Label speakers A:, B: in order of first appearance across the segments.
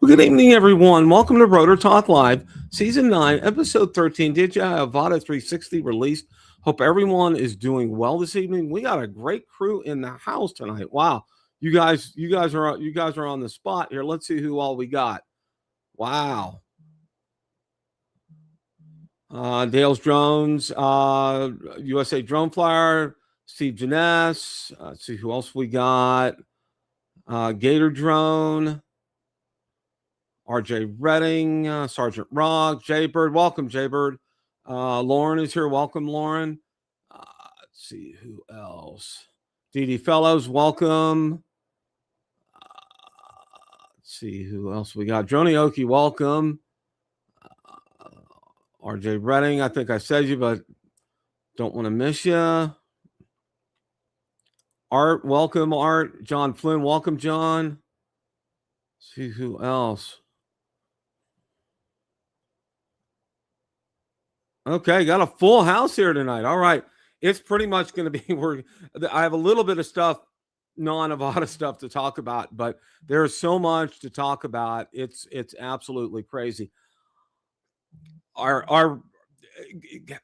A: Good evening, everyone. Welcome to Rotor Talk Live, Season 9, Episode 13, DJI Avata 360 released. Hope everyone is doing well this evening. We got a great crew in the house tonight. Wow. You guys are on the spot here. Let's see who all we got. Wow. Dale's Drones, USA Drone Flyer, Steve Janess. Let's see who else we got. Gator Drone. RJ Redding, Sergeant Rock, Jaybird. Welcome, Jaybird. Lauren is here. Welcome, Lauren. Let's see who else. DD Fellows, welcome. Let's see who else we got. Droney Oki, welcome. RJ Redding, I think I said you, but don't want to miss you. Art, welcome, Art. John Flynn, welcome, John. Let's see who else. Okay, got a full house here tonight. All right. It's pretty much going to be I have a little bit of stuff, non-Avata stuff to talk about, but there's so much to talk about. It's absolutely crazy. I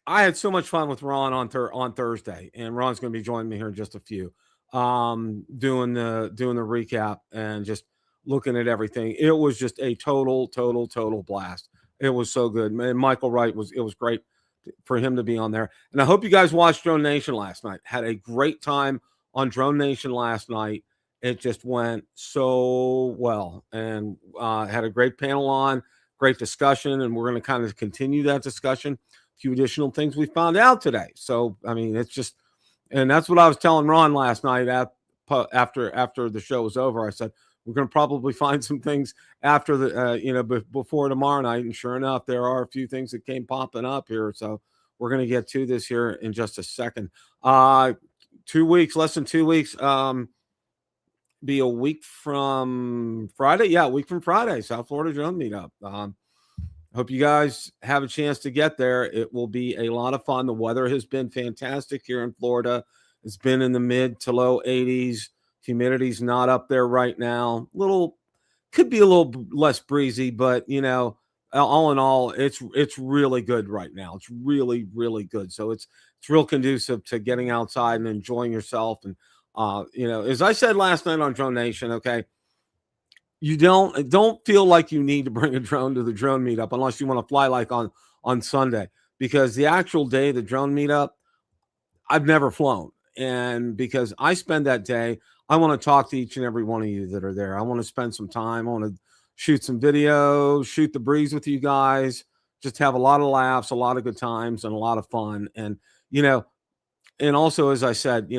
A: had so much fun with Ron on Thursday, and Ron's going to be joining me here in just a few. Doing the recap and just looking at everything. It was just a total blast. It was so good. Man, Michael Wright it was great for him to be on there. And I hope you guys watched Drone Nation last night. Had a great time on Drone Nation last night. It just went so well, and had a great panel on, great discussion, and we're going to kind of continue that discussion. A few additional things we found out today. So, I mean, it's just, and that's what I was telling Ron last night after the show was over. I said, we're going to probably find some things after the, before tomorrow night. And sure enough, there are a few things that came popping up here. So we're going to get to this here in just a second. 2 weeks, less than 2 weeks, be a week from Friday. Yeah, a week from Friday, South Florida Drone Meetup. Hope you guys have a chance to get there. It will be a lot of fun. The weather has been fantastic here in Florida. It's been in the mid to low 80s. Humidity's not up there right now. Could be a little less breezy, but all in all, it's really good right now. It's really, really good. So it's real conducive to getting outside and enjoying yourself. And as I said last night on Drone Nation, okay, you don't feel like you need to bring a drone to the drone meetup unless you want to fly like on Sunday, because the actual day, the drone meetup, I've never flown. And because I spend that day, I want to talk to each and every one of you that are there. I want to spend some time. I want to shoot some video, shoot the breeze with you guys, just have a lot of laughs, a lot of good times, and a lot of fun. And, and also, as I said,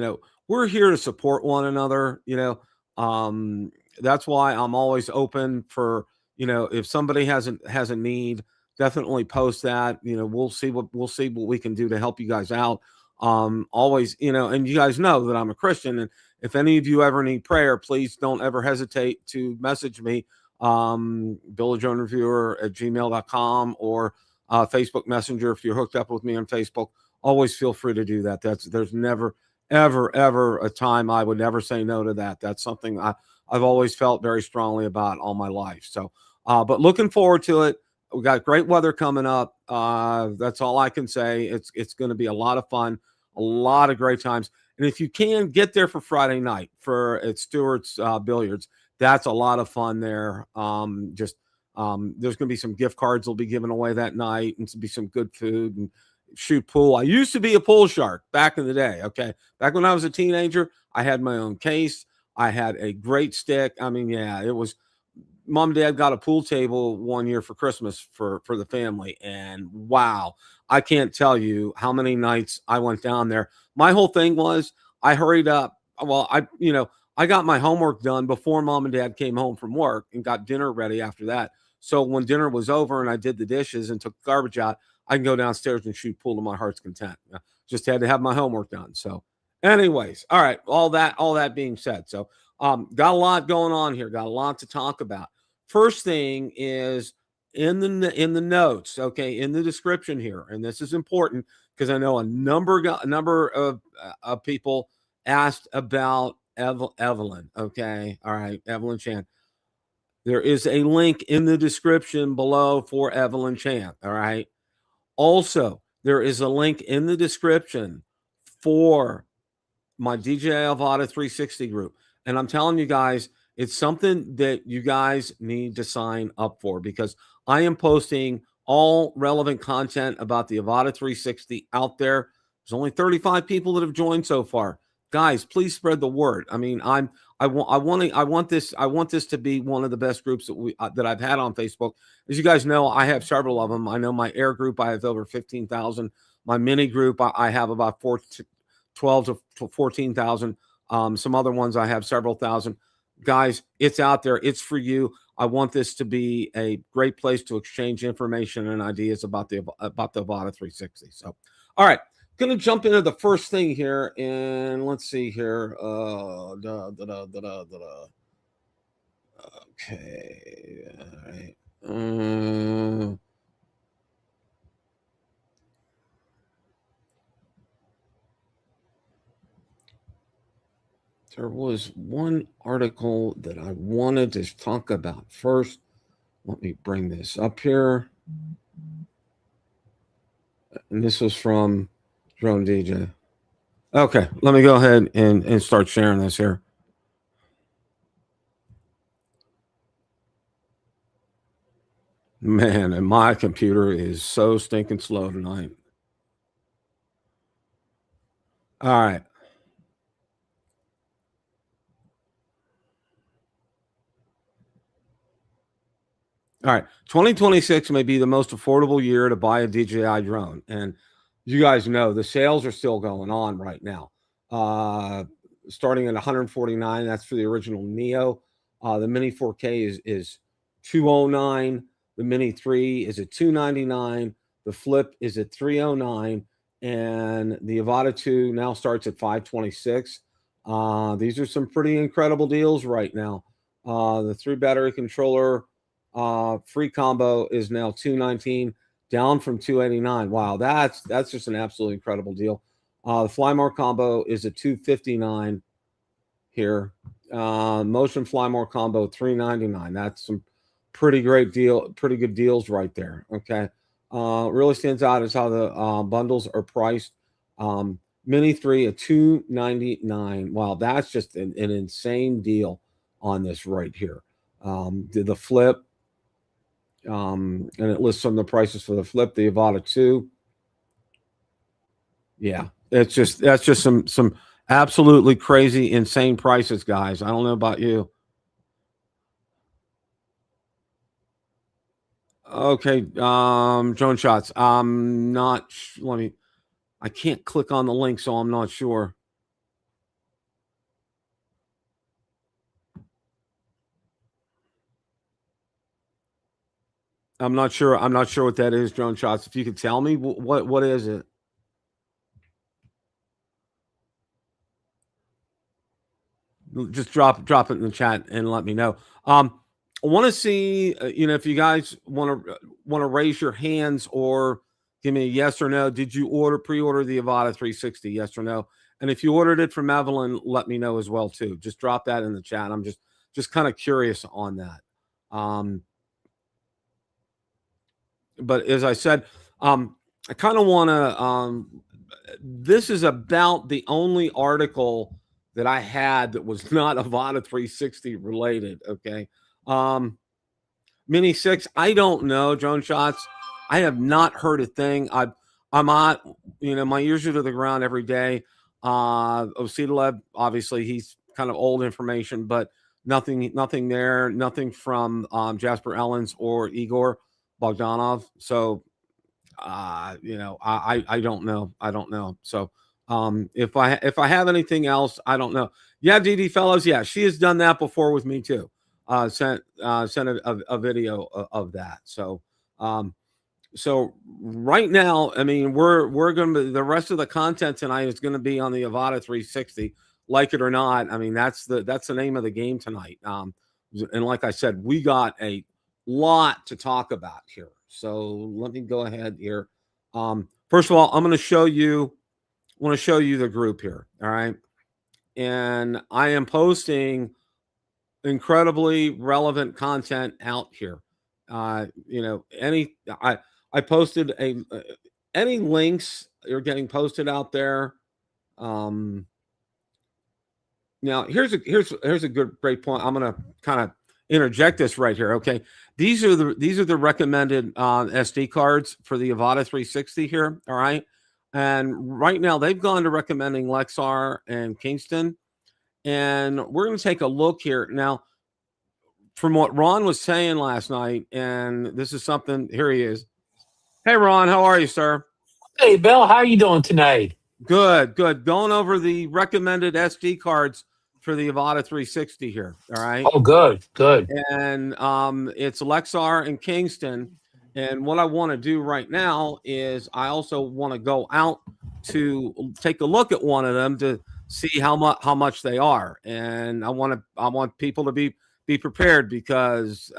A: we're here to support one another. That's why I'm always open for, if somebody has a need, definitely post that. We'll see what we can do to help you guys out. Always, and you guys know that I'm a Christian, and if any of you ever need prayer, please don't ever hesitate to message me, BillADroneReviewer@gmail.com, or Facebook Messenger. If you're hooked up with me on Facebook, always feel free to do that. There's never, ever a time I would never say no to that. That's something I've always felt very strongly about all my life. So, but looking forward to it. We got great weather coming up. That's all I can say. It's going to be a lot of fun, a lot of great times. And if you can get there for Friday night at Stewart's Billiards, that's a lot of fun there. There's going to be some gift cards will be given away that night, and be some good food and shoot pool. I used to be a pool shark back in the day. Okay. Back when I was a teenager, I had my own case. I had a great stick. I mean, yeah, it was, Mom and Dad got a pool table one year for Christmas for the family. And wow, I can't tell you how many nights I went down there. My whole thing was I hurried up. Well, I I got my homework done before mom and dad came home from work and got dinner ready after that. So when dinner was over and I did the dishes and took the garbage out, I can go downstairs and shoot pool to my heart's content. Just had to have my homework done. So, anyways, all right. All that being said, so got a lot going on here. Got a lot to talk about. First thing is in the notes, okay, in the description here, and this is important because I know a number of people asked about Evelyn. Okay, all right, Evelyn Chan. There is a link in the description below for Evelyn Chan. All right. Also, there is a link in the description for my DJI Avata 360 group. And I'm telling you guys, it's something that you guys need to sign up for because I am posting all relevant content about the Avata 360 out there. There's only 35 people that have joined so far. Guys, please spread the word. I mean, I want this to be one of the best groups that I've had on Facebook. As you guys know, I have several of them. I know my air group, I have over 15,000. My mini group, I have about 12 to 14,000. Some other ones I have several thousand. Guys, it's out there. It's for you. I want this to be a great place to exchange information and ideas about the Avata 360. So, all right, going to jump into the first thing here, and let's see here. Okay, all right. There was one article that I wanted to talk about first. Let me bring this up here. And this was from Drone DJ. Okay, let me go ahead and start sharing this here. Man, and my computer is so stinking slow tonight. All right. All right. 2026 may be the most affordable year to buy a DJI drone. And you guys know the sales are still going on right now. Starting at 149, that's for the original Neo. The Mini 4K is 209. The Mini 3 is at 299. The Flip is at 309. And the Avata 2 now starts at 526. These are some pretty incredible deals right now. The 3 battery controller free combo is now 219, down from 289. Wow, that's just an absolutely incredible deal. The Flymore combo is a 259 here. Motion Flymore combo 399. That's some pretty good deals right there. Okay. Really stands out is how the bundles are priced. Mini 3 at 299. Wow, that's just an insane deal on this right here. The Flip, and it lists some of the prices for the Flip, the Avata 2. Yeah, that's just some absolutely crazy, insane prices, guys. I don't know about you. Okay, drone shots. I'm not. Let me. I can't click on the link, so I'm not sure. I'm not sure. I'm not sure what that is. Drone shots. If you could tell me what is it? Just drop it in the chat and let me know. I want to see, if you guys want to raise your hands or give me a yes or no. Did you pre-order the Avata 360? Yes or no? And if you ordered it from Evelyn, let me know as well too. Just drop that in the chat. I'm just kind of curious on that. But as I said, I kind of want to. This is about the only article that I had that was not Avata 360 related. Okay. Mini 6, I don't know, drone shots. I have not heard a thing. I'm on, my ears are to the ground every day. Osidalev, obviously, he's kind of old information, but nothing there, nothing from Jasper Ellens or Igor Bogdanov. So, I don't know. I don't know. So, If I have anything else, I don't know. Yeah, DD Fellows. Yeah, she has done that before with me too. Sent a video of that. So so right now, I mean, we're going to the rest of the content tonight is going to be on the Avata 360, like it or not. I mean, that's the name of the game tonight. And like I said, we got a lot to talk about here. So let me go ahead here. First of all, I'm going to show you. I want to show you the group here. All right, and I am posting incredibly relevant content out here. You know, I posted any links are getting posted out there. Now here's a great point. I'm gonna kind of interject this right here. Okay, these are the recommended SD cards for the Avata 360 here. All right, and right now they've gone to recommending Lexar and Kingston, and we're gonna take a look here now. From what Ron was saying last night, and this is something. Here he is. Hey, Ron, how are you, sir?
B: Hey, Bill, how are you doing tonight?
A: Good, good. Going over the recommended SD cards for the Avata 360 here. All right.
B: Oh, good, good.
A: And it's Lexar and Kingston. And what I want to do right now is I also want to go out to take a look at one of them to see how much they are. And I want people to be prepared because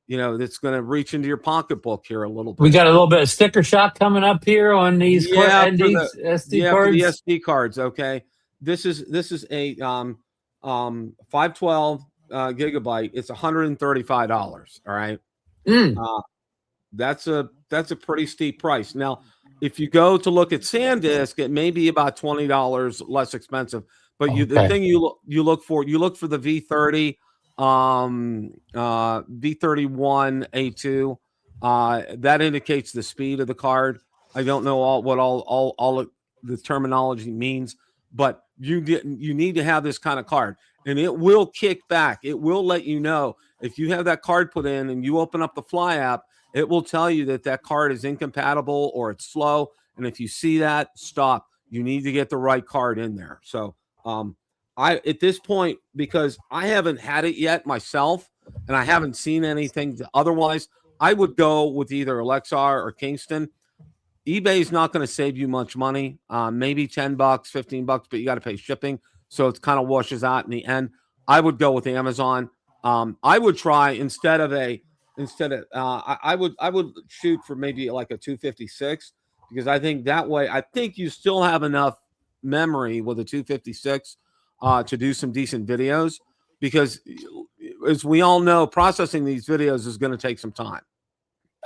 A: you know, it's going to reach into your pocketbook here a little bit.
B: We got a little bit of sticker shock coming up here on these SD cards.
A: For the SD cards. Okay, this is a 512 gigabyte. It's $135. All right, that's a pretty steep price. Now, if you go to look at SanDisk, it may be about $20 less expensive. But the thing you look for the V30. V31A2 that indicates the speed of the card. I don't know all the terminology means, but you need to have this kind of card, and it will kick back. It will let you know if you have that card put in and you open up the Fly app. It will tell you that card is incompatible or it's slow, and if you see that, stop. You need to get the right card in there. So at this point, because I haven't had it yet myself and I haven't seen anything otherwise, I would go with either Lexar or Kingston. eBay's not going to save you much money, maybe $10, $15, but you got to pay shipping. So it kind of washes out in the end. I would go with Amazon. I would try I would shoot for maybe like a 256 because I think that way, I think you still have enough memory with a 256 to do some decent videos, because as we all know, processing these videos is going to take some time.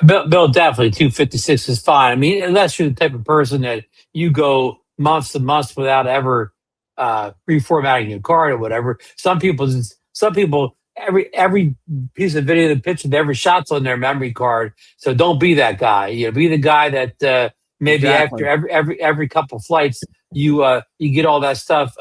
B: Bill, definitely 256 is fine. I mean, unless you're the type of person that you go months and months without ever reformatting your card or whatever. Some people, every piece of video, the picture, every shot's on their memory card. So don't be that guy. You know, be the guy that maybe
A: Exactly.
B: after every couple flights, you get all that stuff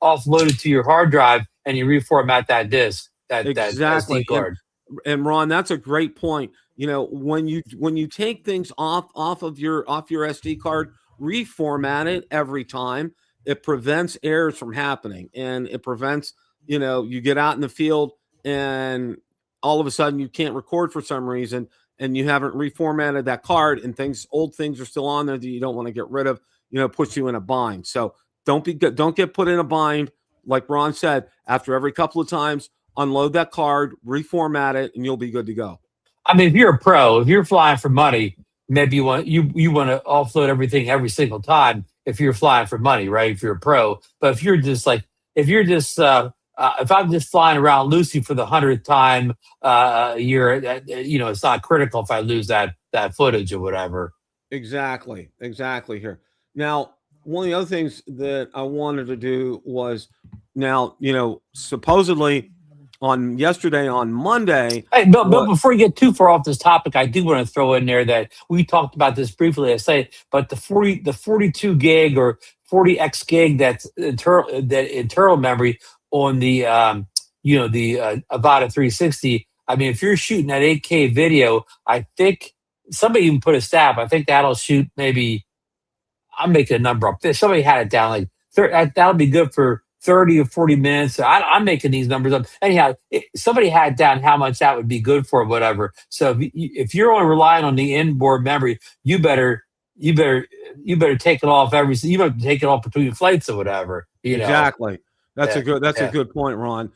B: offloaded to your hard drive and you reformat that disk, that SD card.
A: And Ron, that's a great point. You know, when you take things off of your SD card, reformat it every time. It prevents errors from happening, and it prevents, you know, you get out in the field and all of a sudden you can't record for some reason, and you haven't reformatted that card, and old things are still on there that you don't want to get rid of. You know, puts you in a bind. So don't get put in a bind. Like Ron said, after every couple of times, unload that card, reformat it, and you'll be good to go.
B: I mean, if you're a pro, if you're flying for money, maybe you want to offload everything every single time. If you're flying for money, right? If you're a pro, but if I'm just flying around Lucy for the 100th time a year, you know, it's not critical if I lose that footage or whatever.
A: Exactly here. Now, one of the other things that I wanted to do was, now, you know, supposedly on Monday.
B: Hey, Bill, before you get too far off this topic, I do want to throw in there that we talked about this briefly. I say, but the 42 gig or 40x gig that's internal memory on the Avata 360. I mean, if you're shooting that 8K video, I think somebody even put a stat. I think that'll shoot maybe I'm making a number up. If somebody had it down like that'll be good for 30 or 40 minutes. I'm making these numbers up. Anyhow, somebody had down how much that would be good for, whatever. So if you're only relying on the inboard memory, you better you better you better take it off you better take it off between flights or whatever.
A: Exactly.
B: Yeah,
A: That's a
B: yeah.
A: good point, Ron.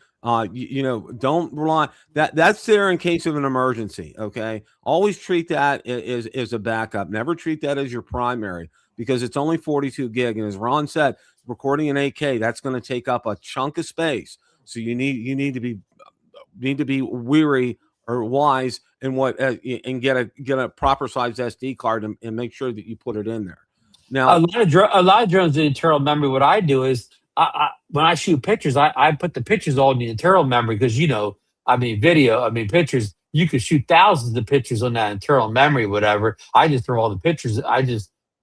A: Don't rely that's there in case of an emergency. Okay. Always treat that as a backup. Never treat that as your primary because it's only 42 gig. And as Ron said, recording in 8K, that's going to take up a chunk of space. So you need to be weary or wise in what and get a proper size SD card and make sure that you put it in there.
B: A
A: Now,
B: lot of a lot of drones in internal memory. What I do is, when I shoot pictures, I put the pictures all in the internal memory because I mean, video, I mean, pictures. You could shoot thousands of pictures on that internal memory, whatever. I just throw all the pictures.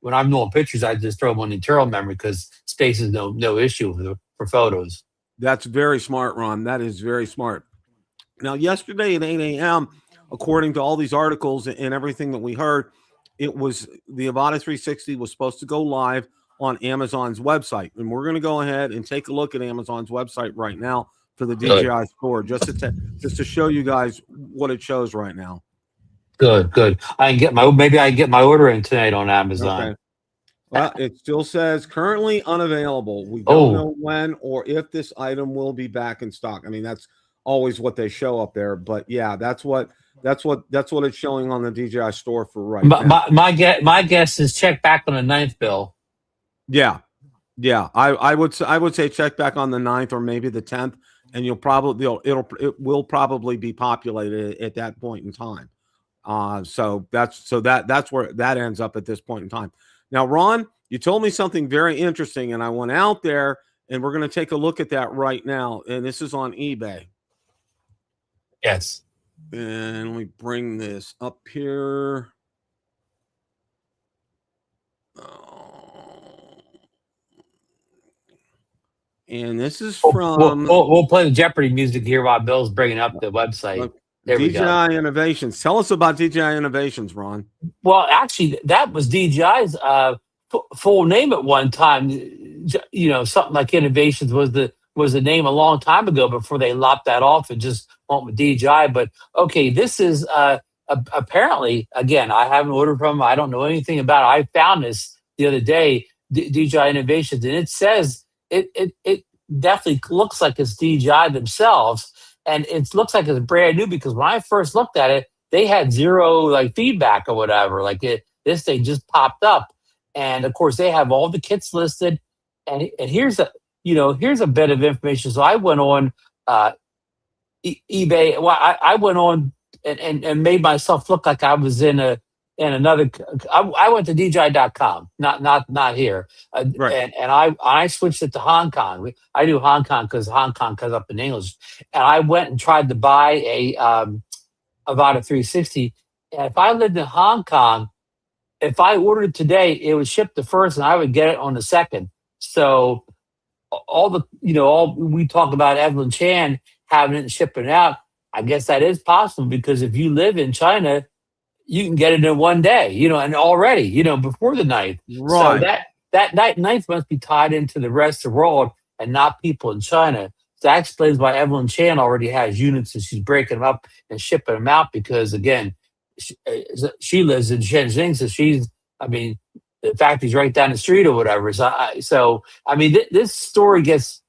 B: When I'm doing pictures, I just throw them on the internal memory because space is no issue for photos.
A: that's very smart, Ron. That is very smart. Now, yesterday at 8 a.m., according to all these articles and everything that we heard, it was the Avata 360 was supposed to go live on Amazon's website. And we're going to go ahead and take a look at Amazon's website right now for the
B: Good,
A: DJI store, just to show you guys what it shows right now.
B: good. Maybe I can get my order in tonight on Amazon.
A: Okay. Well, it still says currently unavailable. We don't
B: Oh,
A: know when or if this item will be back in stock. I mean, that's always what they show up there. But yeah, that's what it's showing on the DJI store for right now.
B: my guess is check back on the ninth, Bill.
A: Yeah, yeah. I would say check back on the 9th or maybe the 10th, and it will probably be populated at that point in time. That's where that ends up at this point in time. Now, Ron, you told me something very interesting, and I went out there and we're going to take a look at that right now. And this is on eBay.
B: Yes.
A: And let me bring this up here. And this is from
B: We'll play the Jeopardy music here while Bill's bringing up the website. There we go.
A: DJI Innovations. Tell us about DJI Innovations, Ron.
B: Well, actually, that was DJI's full name at one time. Something like Innovations was the name a long time ago before they lopped that off and just went with DJI. But okay, this is apparently, again, I haven't ordered from them. I don't know anything about it. I found this the other day, DJI Innovations, and it says it definitely looks like it's DJI themselves, and it looks like it's brand new because when I first looked at it, they had zero like feedback or whatever. This thing just popped up, and of course they have all the kits listed. And here's a bit of information. So I went on eBay. Well, I went on and made myself look like I was in another. I went to DJI.com, not here,
A: Right.
B: and I switched it to Hong Kong. I do Hong Kong because Hong Kong comes up in English, and I went and tried to buy a Avata 360. And if I lived in Hong Kong, if I ordered it today, it would ship the first, and I would get it on the second. So all we talk about Evelyn Chan having it and shipping it out. I guess that is possible because if you live in China, you can get it in one day, and already, before the ninth. So
A: Right.
B: that ninth must be tied into the rest of the world and not people in China. So that explains why Evelyn Chan already has units and she's breaking them up and shipping them out because, again, she lives in Shenzhen, so I mean, the factory's right down the street or whatever. I mean, this story gets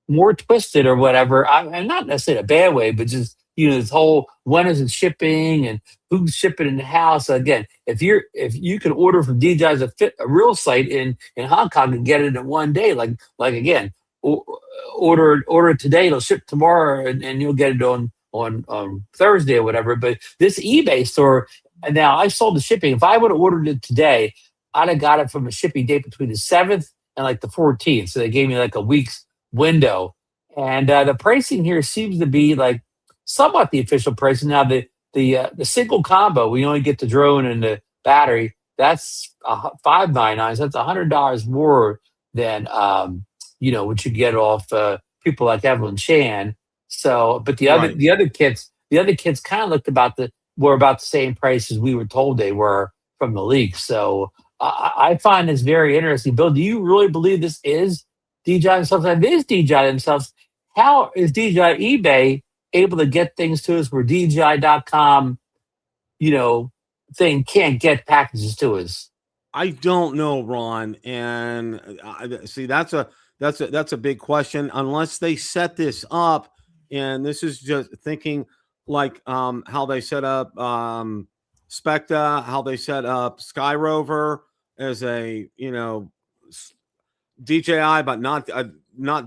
B: more twisted or whatever. And not necessarily a bad way, but just this whole when is it shipping and who's shipping in the house. Again, if you can order from DJI's a real site in Hong Kong and get it in one day, like again, order it today, it'll ship tomorrow, and you'll get it on Thursday or whatever. But this eBay store, and now I sold the shipping. If I would have ordered it today, I'd have got it from a shipping date between the 7th and like the 14th. So they gave me like a week's window. And the pricing here seems to be like somewhat the official pricing. Now the single combo, we only get the drone and the battery. That's $599. So that's $100 more than what you get off people like Evelyn Chan. So, but the
A: Right.
B: other kits kind of were about the same price as we were told they were from the leak. So I find this very interesting. Bill, do you really believe this is DJI themselves? If it is DJI themselves, how is DJI eBay able to get things to us where DJI.com, you know, thing can't get packages to us?
A: I don't know, Ron, and see that's a big question. Unless they set this up, and this is just thinking like how they set up Specta, how they set up Sky Rover as a DJI, but not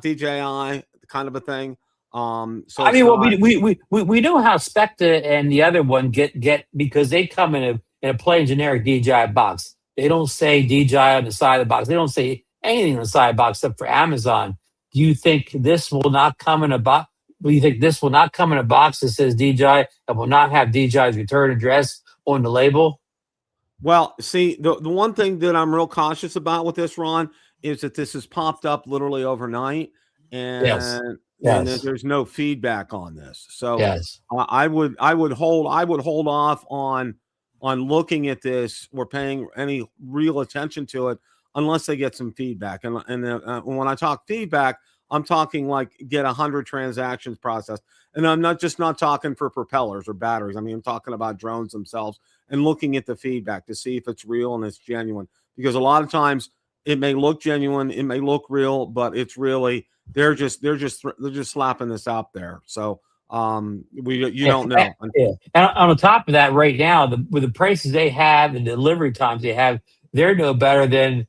A: DJI kind of a thing. So
B: I
A: it's
B: mean, well,
A: not.
B: we know how Spectre and the other one get because they come in a plain generic DJI box. They don't say DJI on the side of the box. They don't say anything on the side of the box except for Amazon. Do you think this will not come in a box? Do you think this will not come in a box that says DJI and will not have DJI's return address on the label?
A: Well, see, the one thing that I'm real cautious about with this, Ron, is that this has popped up literally overnight,
B: Yes.
A: and that
B: Yes.
A: there's no feedback on this. So
B: Yes.
A: I would hold off on looking at this or paying any real attention to it unless they get some feedback. And when I talk feedback, I'm talking like get 100 transactions processed, and I'm not talking for propellers or batteries. I mean, I'm talking about drones themselves and looking at the feedback to see if it's real and it's genuine. Because a lot of times it may look genuine, it may look real, but it's really they're just slapping this out there. So you
B: Yeah,
A: don't know.
B: yeah. And on top of that, right now, with the prices they have, the delivery times they have, they're no better than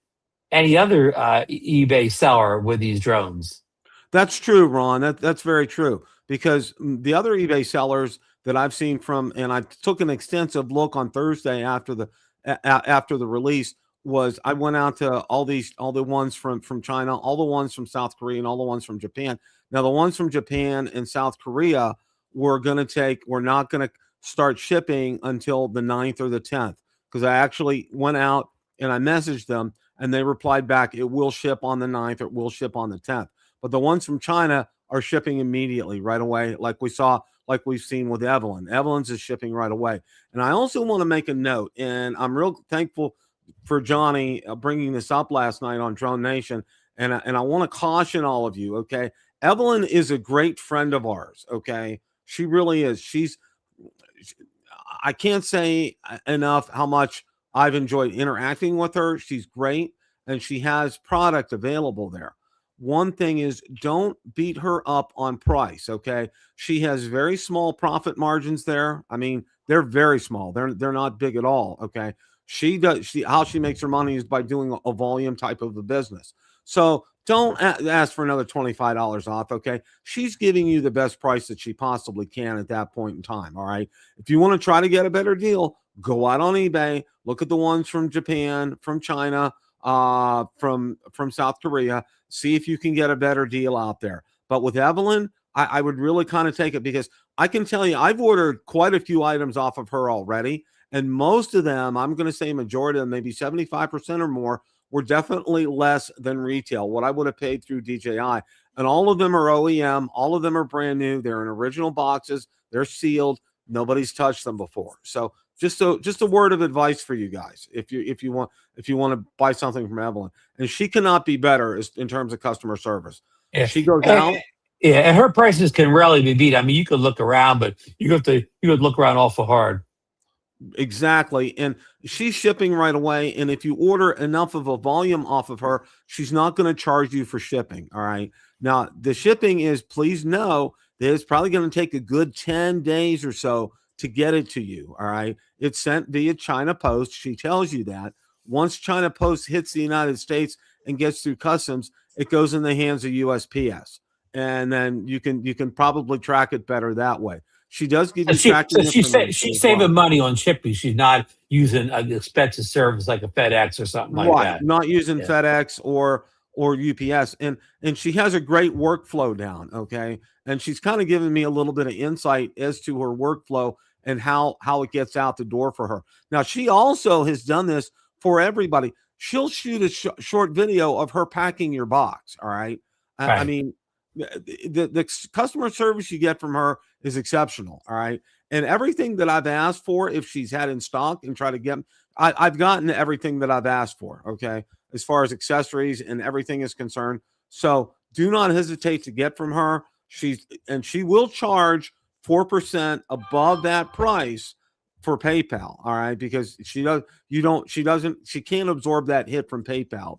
B: any other eBay seller with these drones.
A: That's true, Ron. That's very true. Because the other eBay sellers that I've seen from, and I took an extensive look on Thursday after the release, was I went out to all the ones from China, all the ones from South Korea, and all the ones from Japan. Now the ones from Japan and South Korea we're not gonna start shipping until the 9th or the 10th, because I actually went out and I messaged them and they replied back, it will ship on the 9th or it will ship on the 10th. But the ones from China are shipping immediately right away, like we've seen with Evelyn. Evelyn's is shipping right away. And I also want to make a note, and I'm real thankful for Johnny bringing this up last night on Drone Nation. And I want to caution all of you, okay? Evelyn is a great friend of ours, okay? She really is. I can't say enough how much I've enjoyed interacting with her. She's great, and she has product available there. One thing is, don't beat her up on price, okay? She has very small profit margins there. I mean, they're very small. They're not big at all, okay? She how she makes her money is by doing a volume type of a business. So don't ask for another $25 off, okay? She's giving you the best price that she possibly can at that point in time, all right? If you want to try to get a better deal, go out on eBay, look at the ones from Japan, from China, from South Korea, see if you can get a better deal out there. But with Evelyn, I would really kind of take it, because I can tell you I've ordered quite a few items off of her already. And most of them, I'm going to say majority of them, maybe 75% or more, were definitely less than retail, what I would have paid through DJI. And all of them are OEM. All of them are brand new. They're in original boxes. They're sealed. Nobody's touched them before. So just a word of advice for you guys, if you want to buy something from Evelyn. And she cannot be better in terms of customer service.
B: Yeah.
A: She goes
B: And,
A: out.
B: yeah, and her prices can rarely be beat. I mean, you could look around, but you could look around awful hard.
A: Exactly. And she's shipping right away. And if you order enough of a volume off of her, she's not going to charge you for shipping. All right. Now, the shipping is, please know that it's probably going to take a good 10 days or so to get it to you. All right. It's sent via China Post. She tells you that. Once China Post hits the United States and gets through customs, it goes in the hands of USPS. And then you can probably track it better that way. She does give
B: So
A: you tracking information
B: she's
A: as well.
B: saving money on shipping. She's not using an expensive service like a FedEx or something like
A: Right,
B: that.
A: not using
B: Yeah.
A: FedEx or UPS, and she has a great workflow down, okay? And she's kind of given me a little bit of insight as to her workflow and how it gets out the door for her. Now, she also has done this for everybody. She'll shoot a short video of her packing your box, all right? I
B: Right.
A: mean, the customer service you get from her is exceptional, all right? And everything that I've asked for, if she's had in stock and try to get, I've gotten everything that I've asked for. Okay, as far as accessories and everything is concerned. So do not hesitate to get from her. She will charge 4% above that price for PayPal. All right, because she can't absorb that hit from PayPal,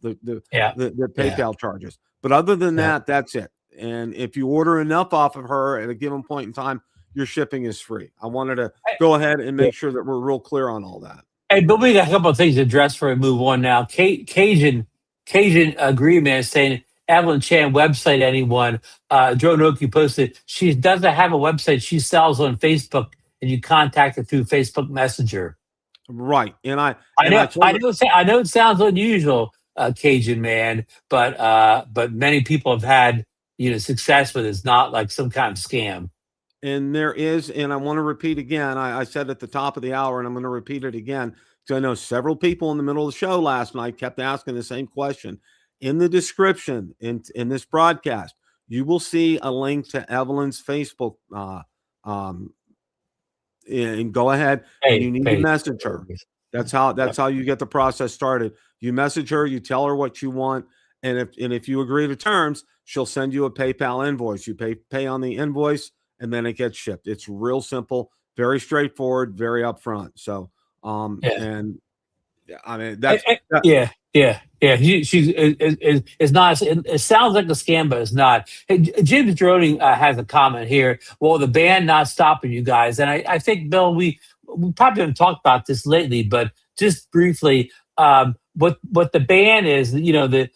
B: Yeah.
A: the
B: Yeah.
A: PayPal charges. But other than
B: Yeah.
A: that, that's it. And if you order enough off of her at a given point in time, your shipping is free. I wanted to go ahead and make sure that we're real clear on all that.
B: Hey, but we got a couple of things to address before we move on now. Cajun Agreement is saying Evelyn Chan website anyone. Joe Noki posted she doesn't have a website. She sells on Facebook, and you contact her through Facebook Messenger.
A: Right. And
B: I know,
A: I told her,
B: I know it sounds unusual, Cajun man, but many people have had success with it. It's not like some kind of scam.
A: and there is, and I want to repeat again, I said at the top of the hour, and I'm going to repeat it again. So I know several people in the middle of the show last night kept asking the same question. In the description in this broadcast, you will see a link to Evelyn's Facebook. And go ahead and you need to message her. That's how you get the process started. You message her, you tell her what you want, and if you agree to terms, she'll send you a PayPal invoice. You pay on the invoice, and then it gets shipped. It's real simple, very straightforward, very upfront. So,
B: Yeah.
A: and I mean that's
B: yeah. It's not. It sounds like a scam, but it's not. Hey, James Droning has a comment here. Well, the ban not stopping you guys, and I think Bill, we probably haven't talked about this lately, but just briefly, what the ban is, the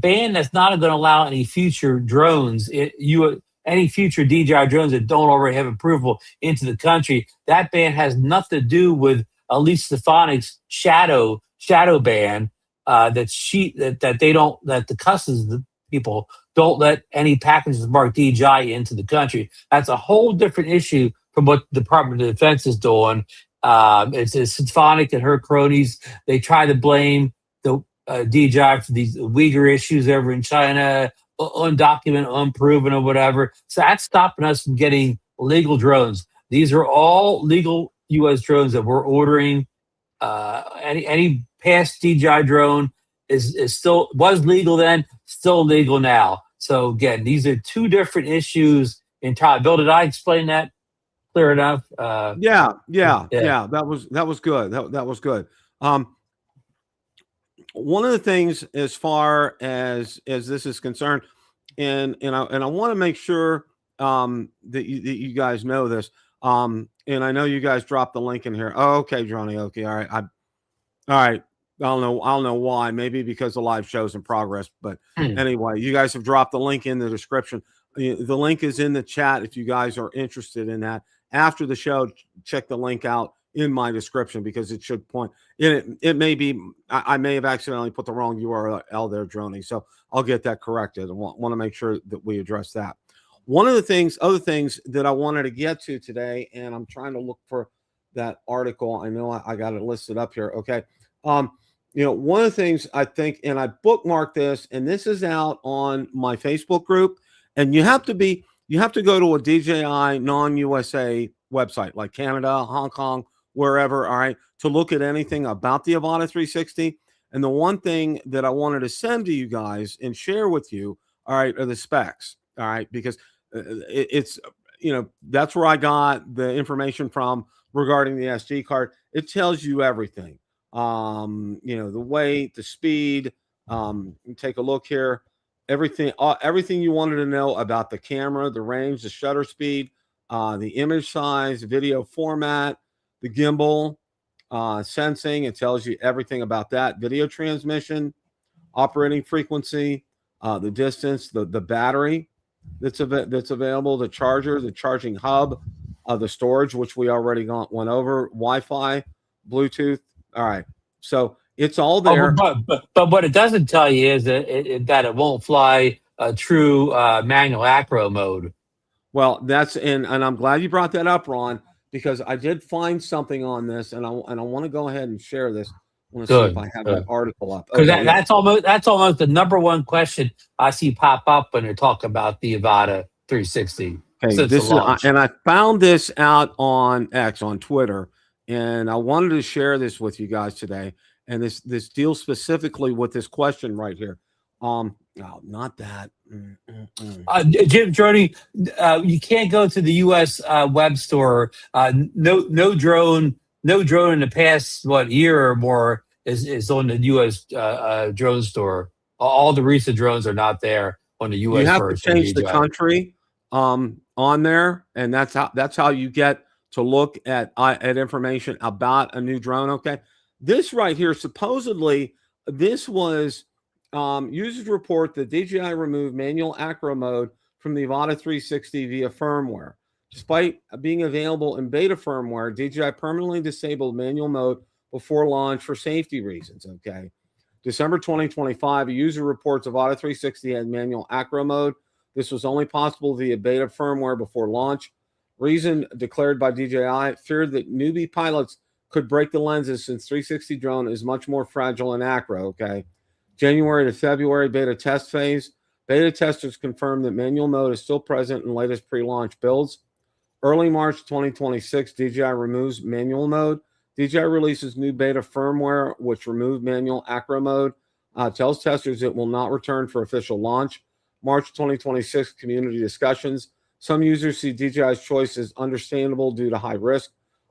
B: ban that's not going to allow any future drones, any future DJI drones that don't already have approval into the country. That ban has nothing to do with Elise Stefanik's shadow ban, that the customs people don't let any packages marked DJI into the country. That's a whole different issue from what the Department of Defense is doing. It's Stefanik and her cronies. They try to blame the DJI for these Uyghur issues over in China, undocumented, unproven, or whatever. So that's stopping us from getting legal drones. These are all legal U.S. drones that we're ordering. Any past DJI drone was legal then, still legal now. So again, these are two different issues entirely. Bill, did I explain that clear enough?
A: Yeah. That was good. That was good. One of the things, as far as this is concerned, and I want to make sure that you guys know this. And I know you guys dropped the link in here. Oh, okay, Johnny. Okay, all right. All right. I'll know why. Maybe because the live show's in progress. But anyway, you guys have dropped the link in the description. The link is in the chat if you guys are interested in that. After the show, check the link out in my description, because it should point. It may be, I may have accidentally put the wrong URL there, Droney. So I'll get that corrected. I want to make sure that we address that. One of the other things that I wanted to get to today, and I'm trying to look for that article. I know I got it listed up here. Okay. One of the things I think, and I bookmarked this, and this is out on my Facebook group, and you have to go to a DJI non-USA website like Canada, Hong Kong, wherever, all right, to look at anything about the Avata 360. And the one thing that I wanted to send to you guys and share with you, all right, are the specs, all right, because it's, that's where I got the information from regarding the SD card. It tells you everything, the weight, the speed. Take a look here. Everything you wanted to know about the camera, the range, the shutter speed, the image size, video format, the gimbal, sensing. It tells you everything about that. Video transmission, operating frequency, the distance, the battery that's available, the charger, the charging hub, the storage, which we already went over, Wi-Fi, Bluetooth. All right, so it's all there.
B: But what it doesn't tell you is that it won't fly a true manual acro mode.
A: Well, and I'm glad you brought that up, Ron, because I did find something on this, and I want to go ahead and share this. I want to see if I have that article up.
B: Because that's almost the number one question I see pop up when they talk about the Avata 360.
A: Okay,
B: since the
A: this is,
B: launch.
A: and I found this out on X on Twitter, and I wanted to share this with you guys today. And this deals specifically with this question right here. No, not that.
B: Jim Droney, you can't go to the U.S. Web store. No drone, no drone in the past year or more is on the U.S. Drone store. All the recent drones are not there on the
A: You
B: U.S.
A: have to
B: version of
A: change the
B: DJI.
A: country on there, and that's how you get to look at information about a new drone. Okay, this right here, supposedly, this was users report that DJI removed manual acro mode from the Avata 360 via firmware. Despite being available in beta firmware, DJI permanently disabled manual mode before launch for safety reasons. Okay. December 2025, a user reports Avata 360 had manual acro mode. This was only possible via beta firmware before launch. Reason declared by DJI, feared that newbie pilots could break the lenses since 360 drone is much more fragile in acro. Okay. January to February beta test phase. Beta testers confirmed that manual mode is still present in latest pre-launch builds. Early March 2026, DJI removes manual mode. DJI releases new beta firmware, which removed manual acro mode. Tells testers it will not return for official launch. March 2026 community discussions. Some users see DJI's choice as understandable due to high risk.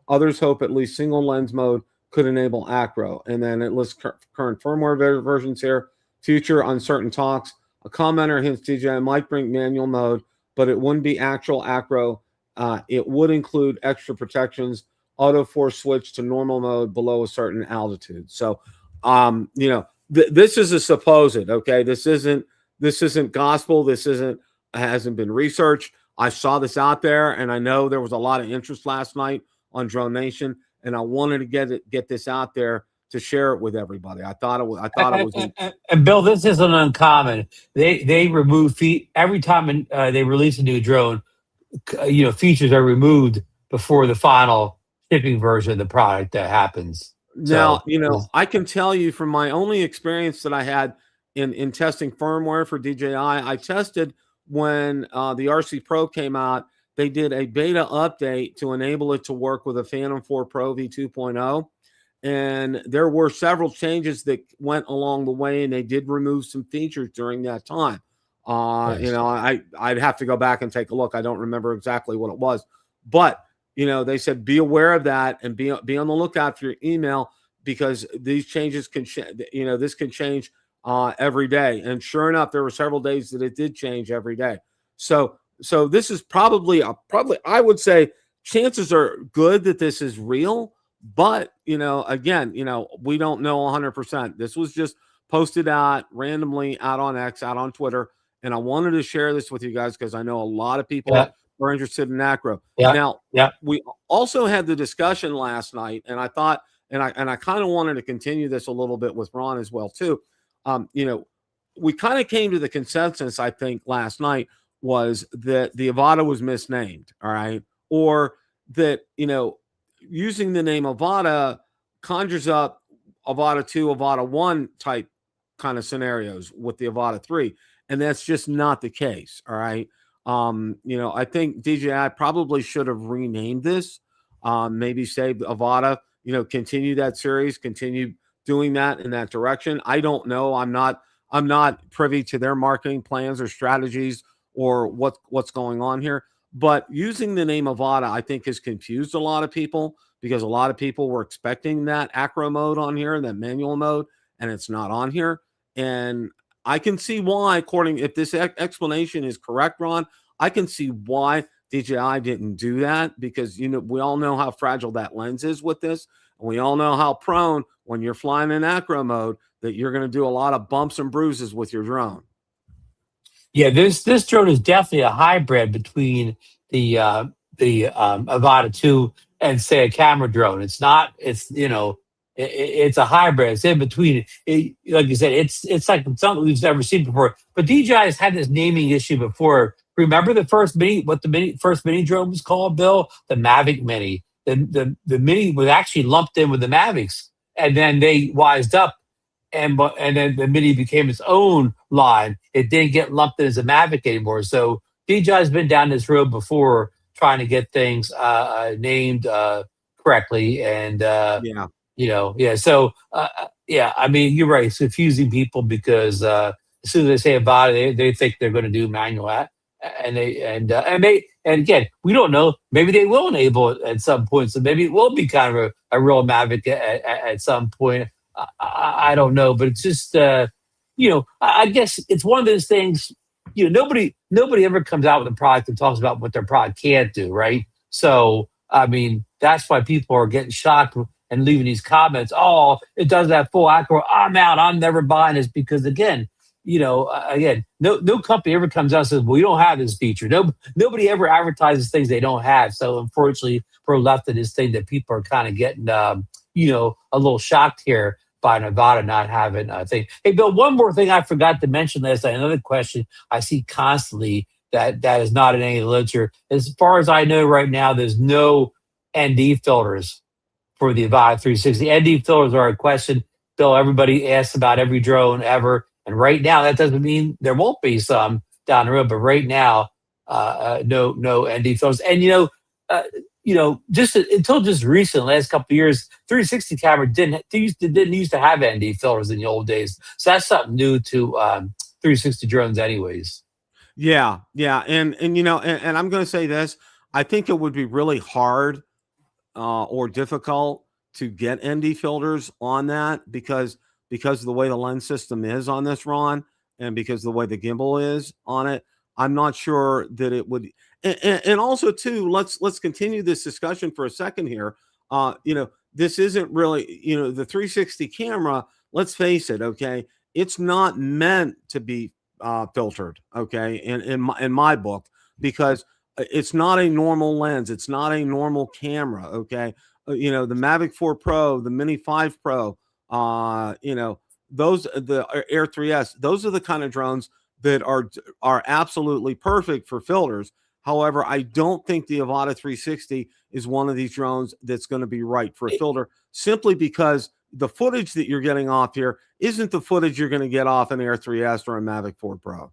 A: Others hope at least single lens mode could enable acro. And then it lists current firmware versions here. Future uncertain talks. A commenter hints DJI might bring manual mode, but it wouldn't be actual acro. It would include extra protections, auto force switch to normal mode below a certain altitude. So, this is a supposed. Okay, this isn't gospel. This hasn't been researched. I saw this out there, and I know there was a lot of interest last night on Drone Nation, and I wanted to get this out there to share it with everybody. I thought it was.
B: And Bill, this isn't uncommon. They remove every time they release a new drone. Features are removed before the final shipping version of the product that happens.
A: Now,
B: So
A: I can tell you from my only experience that I had in testing firmware for DJI, I tested when the RC Pro came out. They did a beta update to enable it to work with a Phantom 4 Pro V2.0. And there were several changes that went along the way, and they did remove some features during that time.
B: yes.
A: I'd have to go back and take a look. I don't remember exactly what it was, but they said be aware of that and be on the lookout for your email because these changes can this can change every day. And sure enough, there were several days that it did change every day. So this is probably I would say chances are good that this is real, but again, we don't know 100%. This was just posted out randomly out on X, out on Twitter. And I wanted to share this with you guys because I know a lot of people are interested in acro.
B: Yeah.
A: Now,
B: yeah.
A: we also had the discussion last night, and I thought, and I kind of wanted to continue this a little bit with Ron as well too. We kind of came to the consensus, I think, last night was that the Avata was misnamed, all right, or that using the name Avata conjures up Avata 2, Avata 1 type kind of scenarios with the Avata 3. And that's just not the case. All right. I think DJI probably should have renamed this. Maybe save Avata, continue that series, continue doing that in that direction. I don't know. I'm not privy to their marketing plans or strategies or what's going on here. But using the name Avata, I think, has confused a lot of people because a lot of people were expecting that acro mode on here, that manual mode, and it's not on here. And I can see why, if this explanation is correct, Ron, I can see why DJI didn't do that because, we all know how fragile that lens is with this. And we all know how prone when you're flying in acro mode that you're going to do a lot of bumps and bruises with your drone.
B: Yeah, this drone is definitely a hybrid between the Avata 2 and say a camera drone. It's not. It's a hybrid. It's in between. Like you said, it's like something we've never seen before. But DJI has had this naming issue before. Remember the first first mini drone was called, Bill? The Mavic Mini. The Mini was actually lumped in with the Mavics, and then they wised up. And then the Mini became its own line. It didn't get lumped in as a Mavic anymore. So DJI's been down this road before, trying to get things named correctly, and
A: Yeah.
B: yeah. So yeah, I mean, you're right. It's confusing people because as soon as they say about it, they think they're going to do manual and again, we don't know. Maybe they will enable it at some point. So maybe it will be kind of a real Mavic at some point. I don't know, but it's just I guess it's one of those things. Nobody ever comes out with a product and talks about what their product can't do, right? So I mean, that's why people are getting shocked and leaving these comments. Oh, it does that full acro. I'm out. I'm never buying this because again, no company ever comes out and says, "Well, we don't have this feature." Nobody ever advertises things they don't have. So unfortunately, we're left in this thing that people are kind of getting, a little shocked here by Nevada not having a thing. Hey, Bill, one more thing I forgot to mention last night. Another question I see constantly that is not in any literature. As far as I know, right now, there's no ND filters for the Avata 360. ND filters are a question, Bill, everybody asks about every drone ever. And right now, that doesn't mean there won't be some down the road, but right now, no ND filters. And just until just recent, last couple of years, 360 camera didn't used to have ND filters in the old days. So that's something new to 360 drones, anyways.
A: Yeah, yeah, and I'm going to say this. I think it would be really hard or difficult to get ND filters on that because of the way the lens system is on this, Ron, and because of the way the gimbal is on it. I'm not sure that it would. And also too, let's continue this discussion for a second here. This isn't really the 360 camera. Let's face it, okay, it's not meant to be filtered, okay, in my book, because it's not a normal lens. It's not a normal camera. Okay. The Mavic 4 Pro, the Mini 5 Pro, the Air 3S, those are the kind of drones that are absolutely perfect for filters. However, I don't think the Avata 360 is one of these drones that's going to be right for a filter, simply because the footage that you're getting off here isn't the footage you're going to get off an Air 3S or a Mavic 4 Pro.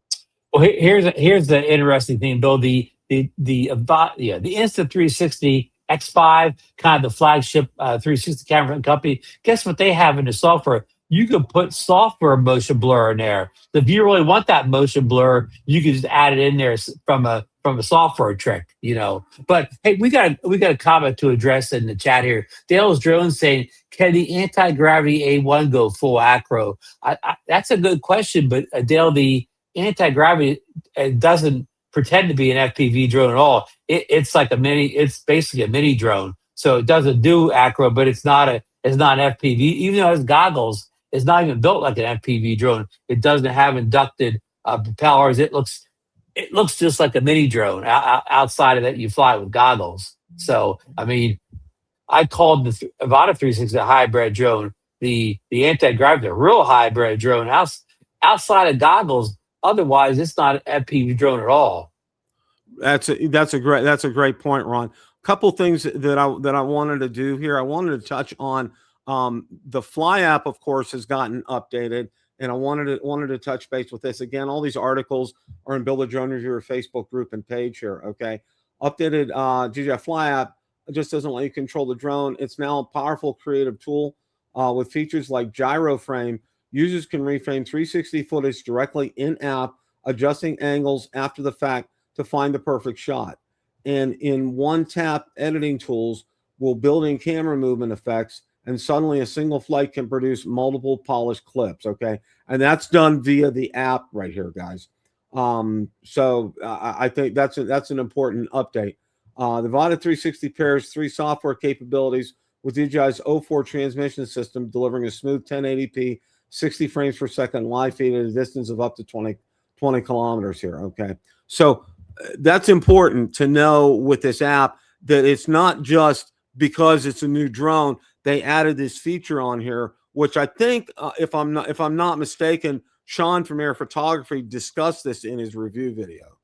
B: Well, here's the interesting thing, Bill. The Insta 360 X5, kind of the flagship 360 camera company. Guess what they have in the software? You can put software motion blur in there. So if you really want that motion blur, you can just add it in there from a software trick, But hey, we got a comment to address in the chat here. Dale's drone saying, "Can the anti-gravity A1 go full acro?" That's a good question, but Dale, the anti-gravity doesn't pretend to be an FPV drone at all. It's basically a mini drone. So it doesn't do acro, but it's not an FPV. Even though it has goggles, it's not even built like an FPV drone. It doesn't have inducted propellers. It looks just like a mini drone. Outside of that, you fly with goggles. So I mean, I called the Avata 360 a hybrid drone. The anti-gravity, a real hybrid drone. Outside of goggles, otherwise, it's not an FPV drone at all.
A: That's a great point, Ron. Couple things that I wanted to do here. I wanted to touch on the Fly app, of course, has gotten updated, and I wanted to touch base with this again. All these articles are in Build a Drone Reviewer Facebook group and page here. Okay, updated DJI Fly app just doesn't let you control the drone. It's now a powerful creative tool with features like gyro frame. Users can reframe 360 footage directly in app, adjusting angles after the fact to find the perfect shot. And in one tap, editing tools will build in camera movement effects, and suddenly a single flight can produce multiple polished clips. Okay. And that's done via the app right here, guys. So I think that's an important update. The Avata 360 pairs 3 software capabilities with DJI's O4 transmission system, delivering a smooth 1080p, 60 frames per second live feed at a distance of up to 20 kilometers here. Okay. So that's important to know with this app, that it's not just because it's a new drone. They added this feature on here, which I think, if I'm not mistaken, Sean from Air Photography discussed this in his review video.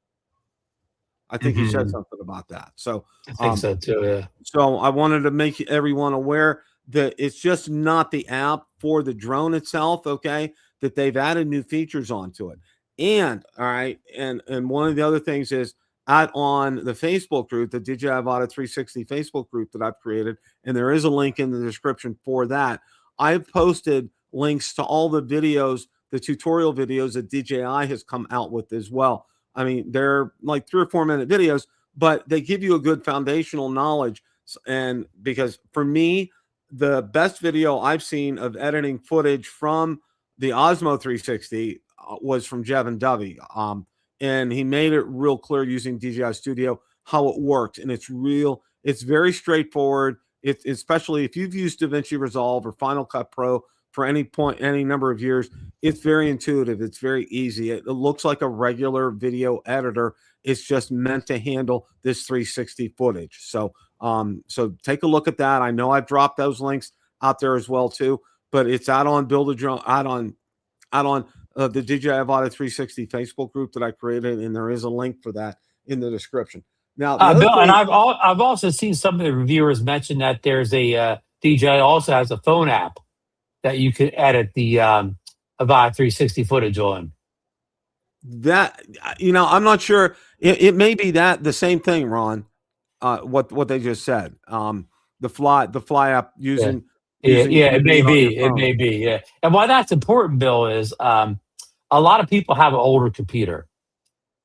A: I think he said something about that. So
B: I think so too. Yeah.
A: So I wanted to make everyone aware that it's just not the app for the drone itself. Okay, that they've added new features onto it. And all right, and one of the other things is out on the Facebook group, the DJI Avata 360 Facebook group that I've created, and there is a link in the description for that. I've posted links to all the videos, the tutorial videos that DJI has come out with as well. I mean, they're like 3 or 4 minute videos, but they give you a good foundational knowledge. And because for me, the best video I've seen of editing footage from the Osmo 360 was from Jevin Dovey. And he made it real clear using DJI Studio how it worked. And it's very straightforward. Especially if you've used DaVinci Resolve or Final Cut Pro for any number of years, it's very intuitive. It's very easy. It looks like a regular video editor. It's just meant to handle this 360 footage. So take a look at that. I know I've dropped those links out there as well too, but it's out on Build a Drone, out on the DJI Avata 360 Facebook group that I created, and there is a link for that in the description. Now,
B: Bill, and I've also seen some of the reviewers mention that there's a DJI also has a phone app that you could edit the Avata 360 footage on.
A: That, I'm not sure. It may be that the same thing, Ron. What they just said. The fly app using.
B: It may be. Yeah, and why that's important, Bill, is a lot of people have an older computer,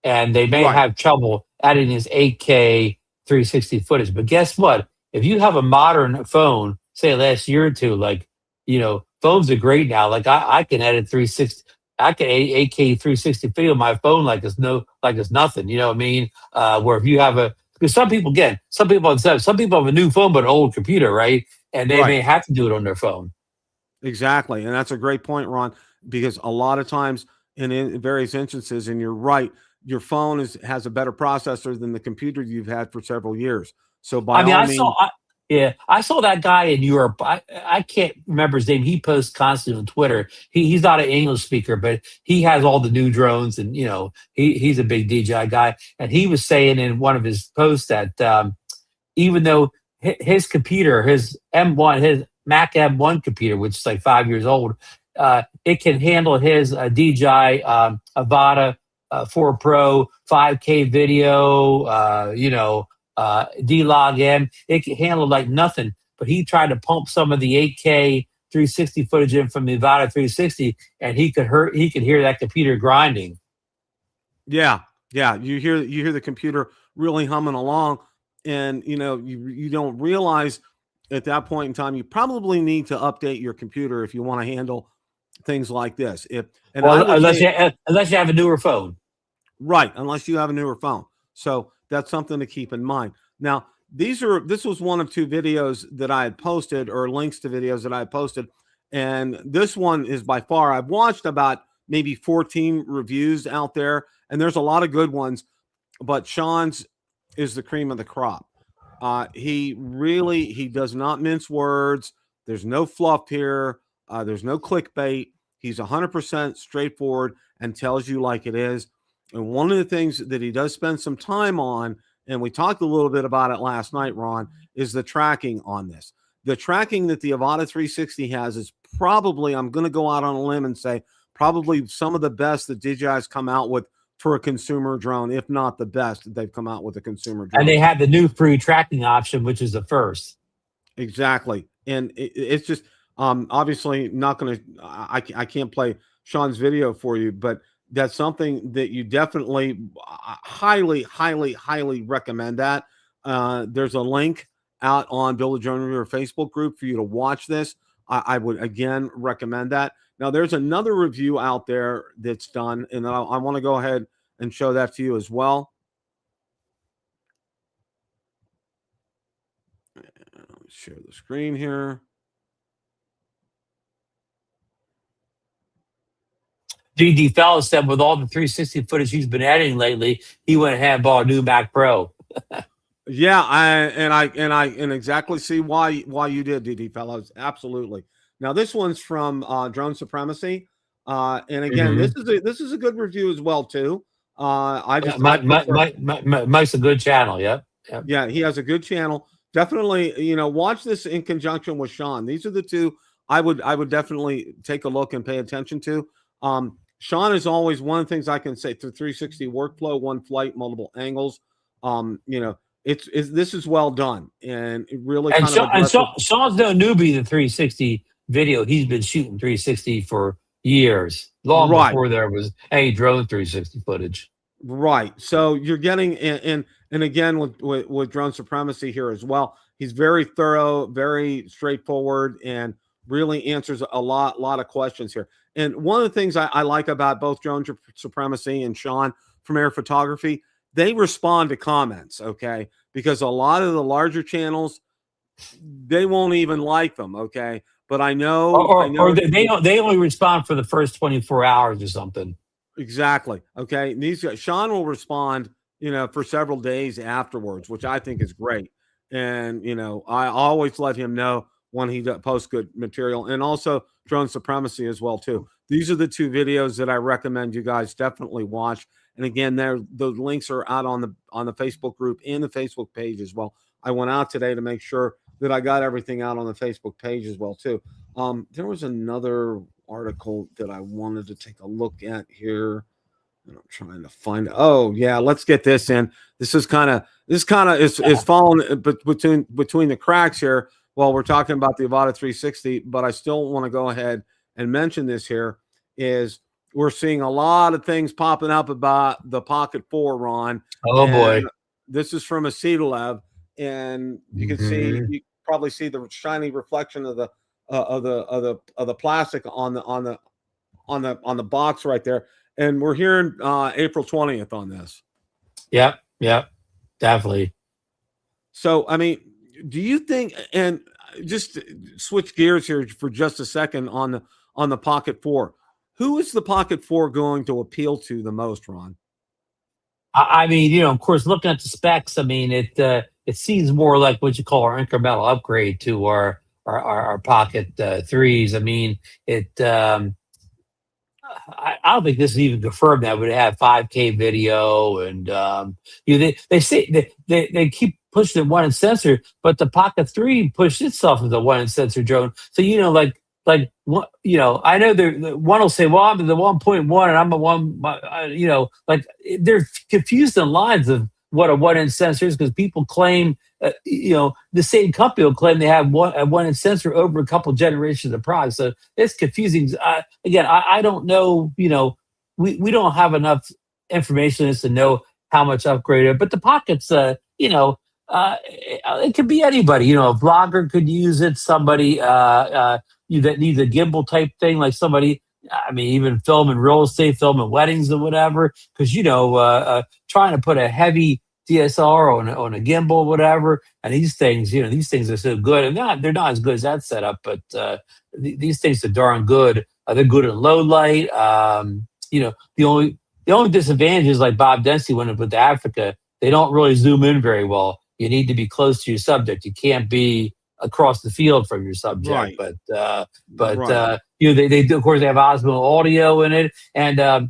B: and they may have trouble editing this 8K 360 footage. But guess what? If you have a modern phone, say last year or two, like, phones are great now. Like I can edit 360. I can 8K 360 video on my phone like it's nothing. You know what I mean? Where if you have because some people have a new phone but an old computer, right? And they may have to do it on their phone.
A: Exactly, and that's a great point, Ron. Because a lot of times, in various instances, and you're right, your phone has a better processor than the computer you've had for several years. So
B: I saw that guy in Europe. I can't remember his name. He posts constantly on Twitter. He's not an English speaker, but he has all the new drones, and he's a big DJI guy. And he was saying in one of his posts that even though his computer, his Mac M1 computer, which is like 5 years old, it can handle his DJI Avata 4 Pro 5K video. D-Log M, it can handle like nothing. But he tried to pump some of the 8K 360 footage in from the Avata 360, and he could hear that computer grinding.
A: Yeah. You hear the computer really humming along, and you don't realize at that point in time you probably need to update your computer if you want to handle things like this.
B: Unless you have a newer phone,
A: right? Unless you have a newer phone, so that's something to keep in mind. Now, this was one of 2 videos that I had posted, or links to videos that I had posted, and this one is by far. I've watched about maybe 14 reviews out there, and there's a lot of good ones, but Sean's is the cream of the crop. He does not mince words. There's no fluff here. There's no clickbait. He's 100% straightforward and tells you like it is. And one of the things that he does spend some time on, and we talked a little bit about it last night, Ron, is the tracking on this. The tracking that the Avata 360 has is probably, I'm going to go out on a limb and say, probably some of the best that DJI's come out with for a consumer drone, if not the best that they've come out with a consumer drone.
B: And they have the new free tracking option, which is the first.
A: Exactly. And it's just obviously not going to, I can't play Sean's video for you, but that's something that you definitely highly recommend that. There's a link out on Build a Drone Reviewer Facebook group for you to watch this. I would, again, recommend that. Now, there's another review out there that's done, and I want to go ahead and show that to you as well. Let me share the screen here.
B: GD Fellows said with all the 360 footage he's been editing lately, he went ahead and bought a new Mac Pro.
A: Yeah, I exactly see why you did, DD Fellows. Absolutely. Now this one's from Drone Supremacy, and again, this is a good review as well too.
B: Mike's a good channel. Yep.
A: Yeah, he has a good channel. Definitely, watch this in conjunction with Sean. These are the 2 I would definitely take a look and pay attention to. Sean is always one of the things I can say through 360 workflow, one flight, multiple angles. You know, this is well done, and it really
B: And,
A: kind of addresses.
B: Sean's no newbie to 360 video. He's been shooting 360 for years, long
A: Right.
B: before there was any drone 360 footage.
A: Right. So you're getting and again with drone supremacy here as well. He's very thorough, very straightforward, and really answers a lot of questions here. And one of the things I like about both drone supremacy and Sean from Air Photography, they respond to comments, okay? Because a lot of the larger channels, they won't even like them, okay? But I know
B: They only respond for the first 24 hours or something.
A: exactly. Okay. And these guys, Sean will respond, you know, for several days afterwards, which I think is great. And, you know, I always let him know when he posts good material, and also drone supremacy as well, too. These are the two videos that I recommend you guys definitely watch. And again, the links are out on the Facebook group and the Facebook page as well. I went out today to make sure that I got everything out on the Facebook page as well, too. There was another article that I wanted to take a look at here. And I'm trying to find. Oh yeah, let's get this in. This is kind of is falling between the cracks here while we're talking about the Avata 360. But I still want to go ahead and mention this here. Is we're seeing a lot of things popping up about the Pocket 4, Ron.
B: Oh boy.
A: And this is from Acetalev, and you can see you probably see the shiny reflection of the plastic on the box right there. And we're hearing April 20th on this.
B: Yep, definitely.
A: So, I mean, do you think, and just switch gears here for just a second on the Pocket 4, who is the Pocket 4 going to appeal to the most, Ron?
B: I mean, you know, of course, looking at the specs, I mean, it seems more like what you call our incremental upgrade to our Pocket threes. I mean, I don't think this is even confirmed that would have 5K video, and you know, they say they keep pushing the one in sensor, but the Pocket 3 pushed itself as a one in sensor drone. So you know, like what, you know, I know the one will say, well, I'm the 1.1 and I'm a one, you know, like they're confused in lines of what a one in sensor is, because people claim, you know, the same company will claim they have a one in sensor over a couple generations of products. So it's confusing. Again, I don't know, you know, we don't have enough information as to know how much upgraded, but the Pockets, you know, it could be anybody, you know, a vlogger could use it, somebody that needs a gimbal type thing, like somebody, I mean, even filming real estate, filming weddings or whatever, because, you know, trying to put a heavy DSLR on a gimbal or whatever, and these things, you know, these things are so good, and they're not as good as that setup, but these things are darn good. They're good in low light. You know, the only disadvantage is, like Bob Dempsey went with Africa, they don't really zoom in very well. You need to be close to your subject. You can't be across the field from your subject.
A: Right.
B: But you know, they of course they have Osmo audio in it, and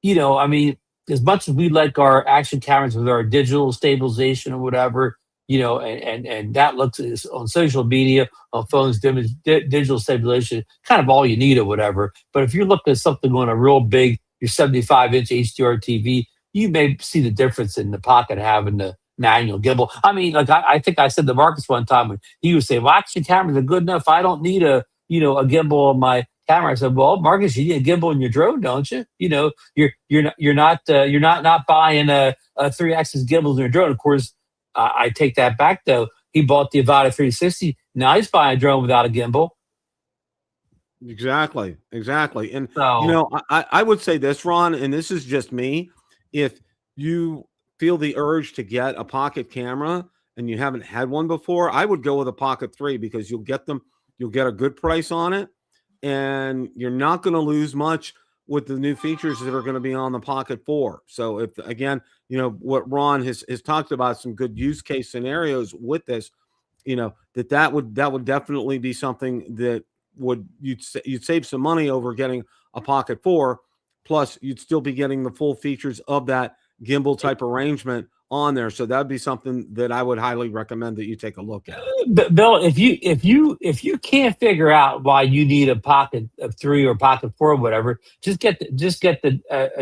B: you know, I mean, as much as we like our action cameras with our digital stabilization or whatever, you know, and that looks on social media, on phones, digital stabilization, kind of all you need or whatever. But if you're looking at something on a real big, your 75-inch HDR TV, you may see the difference in the Pocket having the manual gimbal. I mean, like I think I said to Marcus one time when he was saying, "Well, action cameras are good enough. I don't need a gimbal on my camera." I said, "Well, Marcus, you need a gimbal in your drone, don't you? You know, you're not buying a 3-axis gimbal in your drone." Of course, I take that back though. He bought the Avata 360. Now he's buying a drone without a gimbal.
A: Exactly. And you
B: So
A: know, I would say this, Ron, and this is just me. If you feel the urge to get a pocket camera and you haven't had one before, I would go with a Pocket 3, because you'll get a good price on it, and you're not going to lose much with the new features that are going to be on the Pocket 4. So if, again, you know, what Ron has talked about, some good use case scenarios with this, you know, that would definitely be something that you'd save some money over getting a Pocket 4, plus you'd still be getting the full features of that gimbal type arrangement on there. So that'd be something that I would highly recommend that you take a look at.
B: But Bill, if you can't figure out why you need a pocket of 3 or pocket 4 or whatever, just get the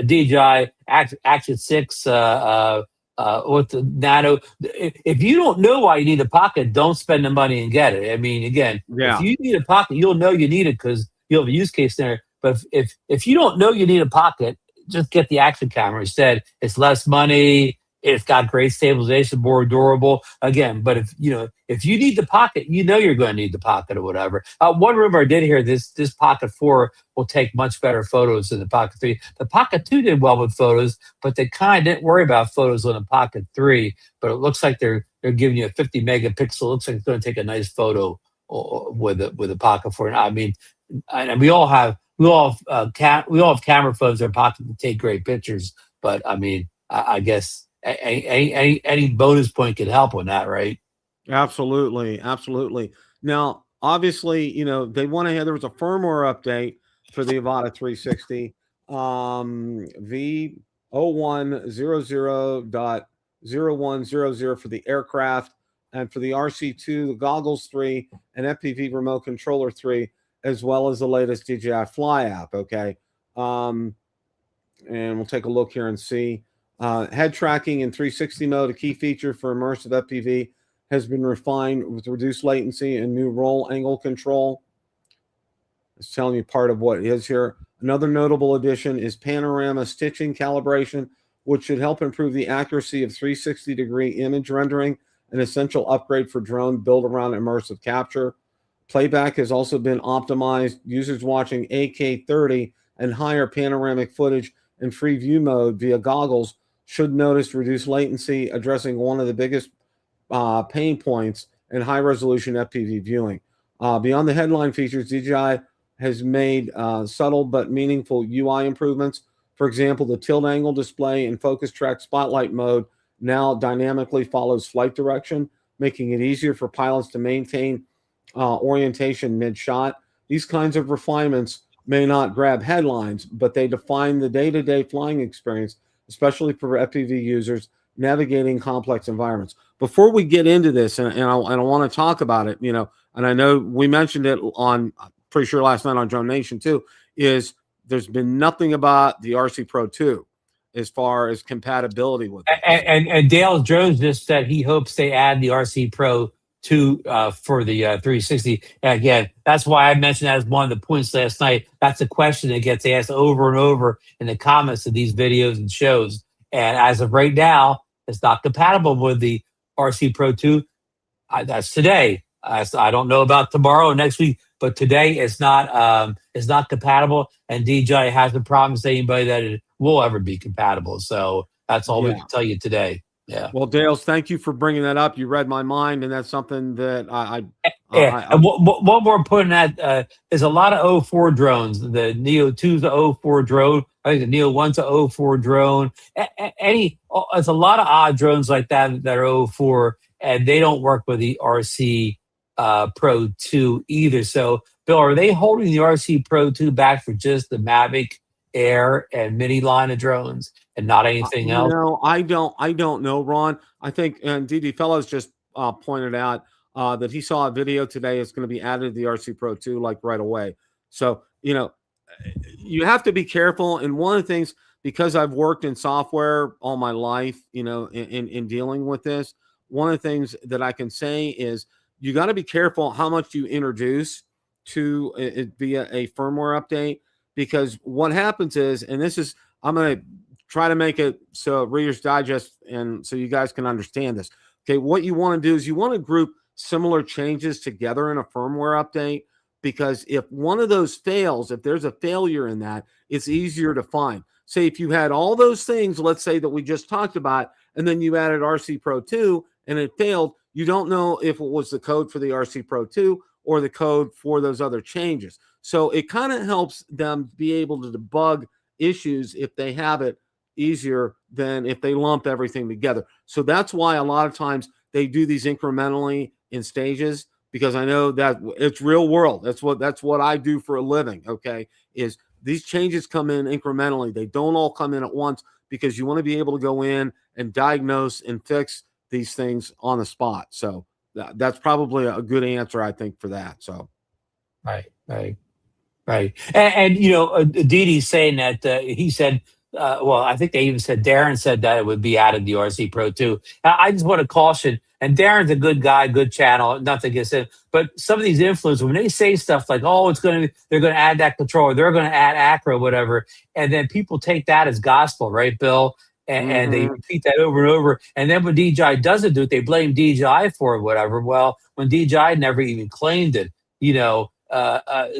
B: DJI Action 6 with the Nano. If you don't know why you need a pocket, don't spend the money and get it. I mean, again, if
A: Yeah.
B: you need a pocket, you'll know you need it because you'll have a use case there. But if you don't know you need a pocket, just get the action camera instead. It's less money. It's got great stabilization, more durable. Again, but if you need the pocket, you know you're going to need the pocket or whatever. One rumor I did hear this Pocket 4 will take much better photos than the Pocket 3. The Pocket 2 did well with photos, but they kind of didn't worry about photos on the Pocket 3. But it looks like they're giving you a 50 megapixel. Looks like it's going to take a nice photo with a Pocket 4. I mean, and we all have camera phones in our pocket to take great pictures. But I mean, I guess any bonus point could help on that, right?
A: Absolutely, absolutely. Now, obviously, they went ahead. There was a firmware update for the Avata 360, V0100.0100 for the aircraft, and for the RC2, the Goggles 3, and FPV Remote Controller 3, as well as the latest DJI Fly app. Okay, and we'll take a look here and see. Head tracking in 360 mode, a key feature for immersive FPV, has been refined with reduced latency and new roll angle control. It's telling you part of what is here. Another notable addition is panorama stitching calibration, which should help improve the accuracy of 360-degree image rendering, an essential upgrade for drone built around immersive capture. Playback has also been optimized. Users watching 8K 30 and higher panoramic footage in free view mode via goggles should notice reduced latency, addressing one of the biggest pain points in high-resolution FPV viewing. Beyond the headline features, DJI has made subtle but meaningful UI improvements. For example, the tilt angle display in focus track spotlight mode now dynamically follows flight direction, making it easier for pilots to maintain orientation mid-shot. These kinds of refinements may not grab headlines, but they define the day-to-day flying experience, especially for FPV users navigating complex environments. Before we get into this, and I want to talk about it, and I know we mentioned it on, pretty sure last night on Drone Nation too, is there's been nothing about the RC Pro 2 as far as compatibility with it.
B: And Dale Jones just said he hopes they add the RC Pro 2 for the 360. And again, that's why I mentioned that as one of the points last night. That's a question that gets asked over and over in the comments of these videos and shows. And as of right now, it's not compatible with the RC Pro 2. That's today. I don't know about tomorrow or next week, but today it's not compatible. And DJI hasn't promised anybody that it will ever be compatible. So that's all we can tell you today. Yeah.
A: Well, Dales, thank you for bringing that up. You read my mind, and that's something that
B: And one more point on that, there's a lot of 04 drones. The Neo 2's a 04 drone. I think the Neo 1's a 04 drone. There's a lot of odd drones like that are 04, and they don't work with the RC Pro 2 either. So, Bill, are they holding the RC Pro 2 back for just the Mavic Air and Mini line of drones and not anything else?
A: No, I don't know, Ron. I think, and DD Fellows just pointed out that he saw a video today. It's going to be added to the RC Pro 2 like right away. So, you have to be careful. And one of the things, because I've worked in software all my life, in dealing with this, one of the things that I can say is you got to be careful how much you introduce to it via a firmware update, because what happens is, and this is, I'm going to try to make it so Reader's Digest and so you guys can understand this. Okay, what you want to do is you want to group similar changes together in a firmware update, because if one of those fails, if there's a failure in that, it's easier to find. Say if you had all those things, let's say that we just talked about, and then you added RC Pro 2 and it failed, you don't know if it was the code for the RC Pro 2 or the code for those other changes. So it kind of helps them be able to debug issues if they have it easier than if they lump everything together. So that's why a lot of times they do these incrementally in stages, because I know that it's real world. That's what I do for a living. Okay, is these changes come in incrementally. They don't all come in at once, because you want to be able to go in and diagnose and fix these things on the spot. So that's probably a good answer, I think, for that. So
B: Right, right. Right. Didi's saying that he said, well, I think they even said Darren said that it would be added the RC Pro 2. I just want to caution, and Darren's a good guy, good channel, nothing against him. But some of these influencers, when they say stuff like, oh, they're going to add that controller, they're going to add Acro, whatever, and then people take that as gospel, right, Bill? And they
A: mhm.
B: repeat that over and over. And then when DJI doesn't do it, they blame DJI for it, whatever. Well, when DJI never even claimed it,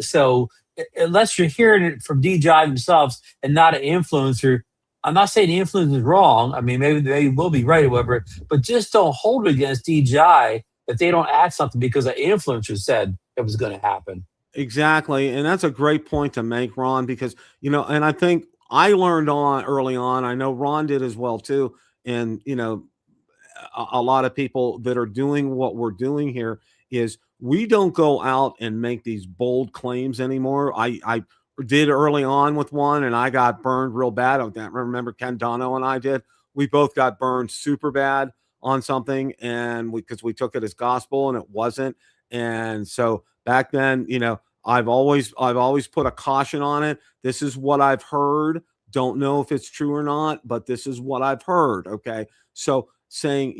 B: so unless you're hearing it from DJI themselves and not an influencer, I'm not saying the influencer is wrong. I mean, maybe they will be right or whatever, but just don't hold it against DJI if they don't add something because an influencer said it was going to happen.
A: Exactly. And that's a great point to make, Ron, because, and I think I learned on early on, I know Ron did as well too. And, a lot of people that are doing what we're doing here is we don't go out and make these bold claims anymore. I did early on with one and I got burned real bad. I remember Ken Dono and I did. We both got burned super bad on something, and because we took it as gospel and it wasn't. And so back then, I've always put a caution on it. This is what I've heard. Don't know if it's true or not, but this is what I've heard. Okay. So saying,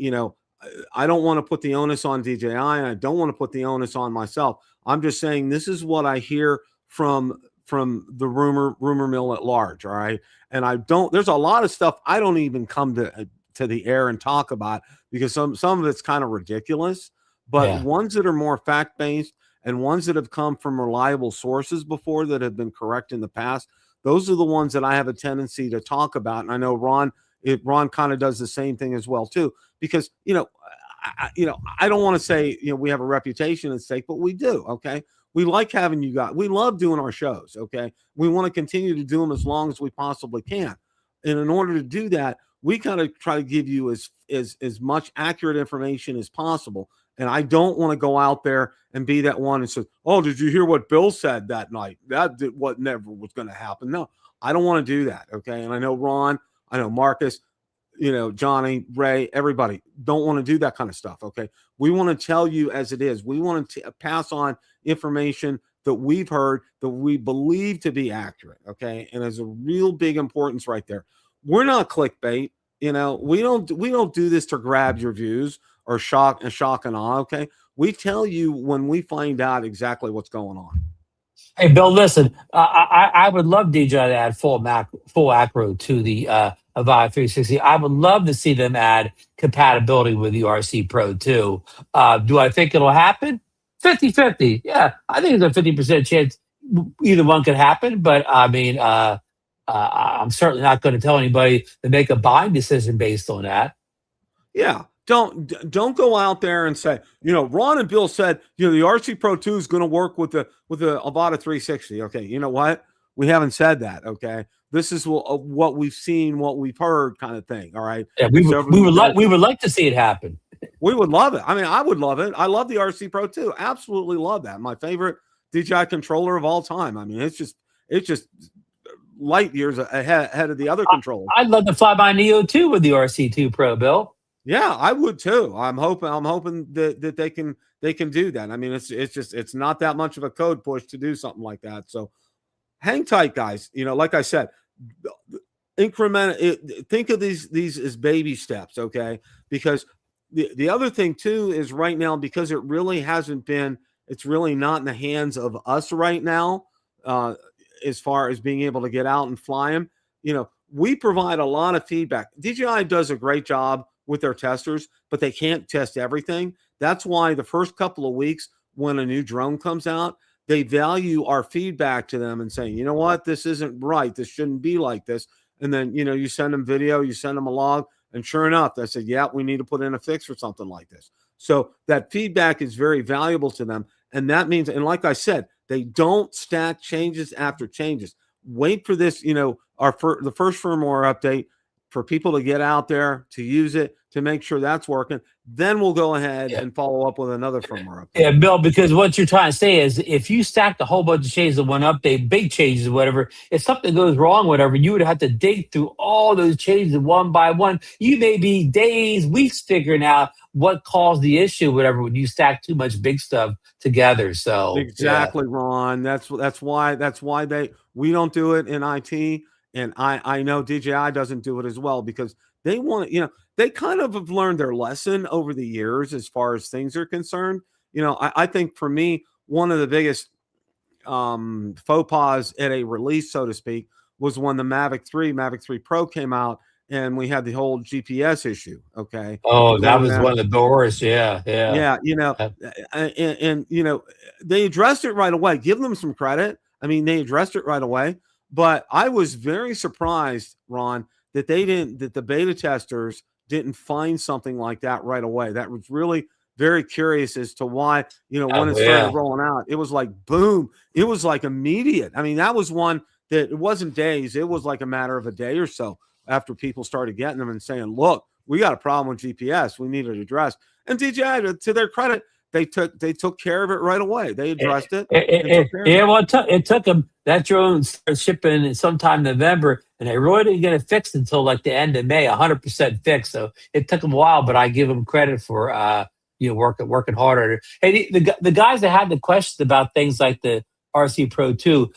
A: I don't want to put the onus on DJI and I don't want to put the onus on myself. I'm just saying this is what I hear from the rumor mill at large. All right. And there's a lot of stuff I don't even come to the air and talk about because some of it's kind of ridiculous, but
B: Yeah.
A: ones that are more fact-based and ones that have come from reliable sources before that have been correct in the past, those are the ones that I have a tendency to talk about. And I know Ron kind of does the same thing as well too, because I don't want to say we have a reputation at stake, but we do. Okay, we like having you guys. We love doing our shows. Okay, we want to continue to do them as long as we possibly can, and in order to do that, we kind of try to give you as much accurate information as possible. And I don't want to go out there and be that one and say, "Oh, did you hear what Bill said that night? What never was going to happen." No, I don't want to do that. Okay, and I know Ron. I know Marcus, Johnny, Ray, everybody don't want to do that kind of stuff. Okay. We want to tell you as it is. We want to pass on information that we've heard that we believe to be accurate. Okay. And there's a real big importance right there. We're not clickbait. We don't do this to grab your views or shock and awe. Okay. We tell you when we find out exactly what's going on.
B: Hey, Bill, listen, I would love DJI to add full acro to the Avata 360. I would love to see them add compatibility with the RC Pro too. Do I think it'll happen? 50-50. Yeah, I think there's a 50% chance either one could happen. But I mean, I'm certainly not going to tell anybody to make a buying decision based on that.
A: Yeah. Don't go out there and say, Ron and Bill said, the RC Pro 2 is going to work with the Avata 360. Okay. You know what? We haven't said that. Okay. This is what we've seen, what we've heard kind of thing. All right.
B: Yeah, we would like to see it happen.
A: We would love it. I mean, I would love it. I love the RC Pro 2. Absolutely love that. My favorite DJI controller of all time. I mean, it's just light years ahead of the other controllers.
B: I'd love to fly by Neo 2 with the RC2 Pro, Bill.
A: Yeah, I would too. I'm hoping that they can do that. I mean, it's not that much of a code push to do something like that. So hang tight, guys. Like I said, think of these as baby steps, okay? Because the other thing too is right now, because it really hasn't been, it's really not in the hands of us right now, as far as being able to get out and fly them. We provide a lot of feedback. DJI does a great job with their testers, but they can't test everything. That's why the first couple of weeks when a new drone comes out, they value our feedback to them and saying, you know what, this isn't right. This shouldn't be like this. And then, you send them video, you send them a log, and sure enough, they said, yeah, we need to put in a fix for something like this. So that feedback is very valuable to them. And that means, and like I said, they don't stack changes after changes. Wait for this, the first firmware update for people to get out there, to use it, to make sure that's working. Then we'll go ahead and follow up with another firmware update.
B: Yeah, Bill, because what you're trying to say is if you stacked a whole bunch of changes in one update, big changes or whatever, if something goes wrong, whatever, you would have to dig through all those changes one by one. You may be days, weeks figuring out what caused the issue, whatever, when you stack too much big stuff together. So
A: Exactly, Ron. That's why we don't do it in IT, and I know DJI doesn't do it as well because they want, they kind of have learned their lesson over the years as far as things are concerned. I think for me, one of the biggest faux pas at a release, so to speak, was when the Mavic 3 Pro came out and we had the whole GPS issue. Okay.
B: Oh,
A: With
B: that
A: going
B: was
A: out.
B: one of the worst. Yeah, yeah.
A: Yeah, and they addressed it right away. Give them some credit. I mean, they addressed it right away. But I was very surprised, Ron, that the beta testers didn't find something like that right away. That was really very curious as to why, when it started rolling out, it was like boom. It was like immediate. I mean, that was one that it wasn't days. It was like a matter of a day or so after people started getting them and saying, look, we got a problem with GPS. We need it addressed. And DJI, to their credit, they took care of it right away. They addressed it.
B: Well, it took them. That drone started shipping sometime November, and they really didn't get it fixed until like the end of May, 100% fixed. So it took them a while, but I give them credit for working harder. Hey, the guys that had the questions about things like the RC Pro 2,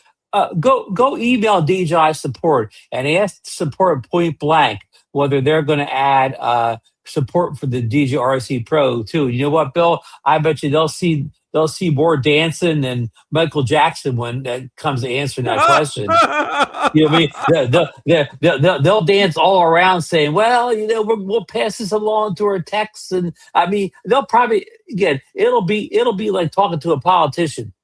B: go email DJI support and ask support point blank whether they're going to add support for the DJI RC Pro too. You know what, Bill? I bet you they'll see more dancing than Michael Jackson when it comes to answering that question. You know what I mean? They'll dance all around saying, "Well, we'll pass this along to our techs," and I mean, they'll probably it'll be like talking to a politician.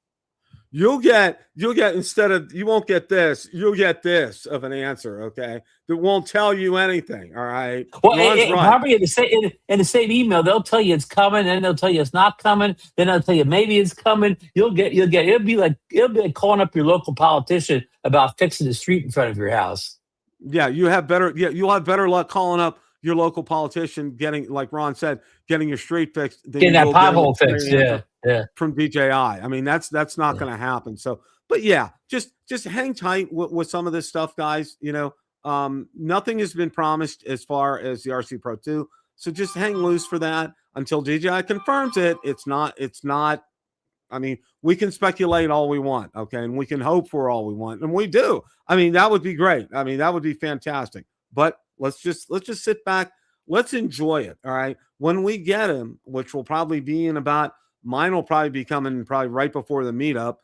A: You'll get instead of you won't get this, you'll get this of an answer, okay? That won't tell you anything. All right.
B: Well, probably in the same email, they'll tell you it's coming, and they'll tell you it's not coming. Then they'll tell you maybe it's coming. It'll be like calling up your local politician about fixing the street in front of your house.
A: Yeah, you'll have better luck calling up your local politician, getting, like Ron said, getting your street fixed,
B: getting that pothole fixed. Yeah.
A: From DJI. I mean, that's not going to happen. So, but yeah, just hang tight with some of this stuff, guys. Nothing has been promised as far as the RC Pro 2. So just hang loose for that until DJI confirms it. It's not. I mean, we can speculate all we want, okay, and we can hope for all we want, and we do. I mean, that would be great. I mean, that would be fantastic. But let's just sit back. Let's enjoy it. All right. When we get them, which will probably be mine will probably be coming probably right before the meetup.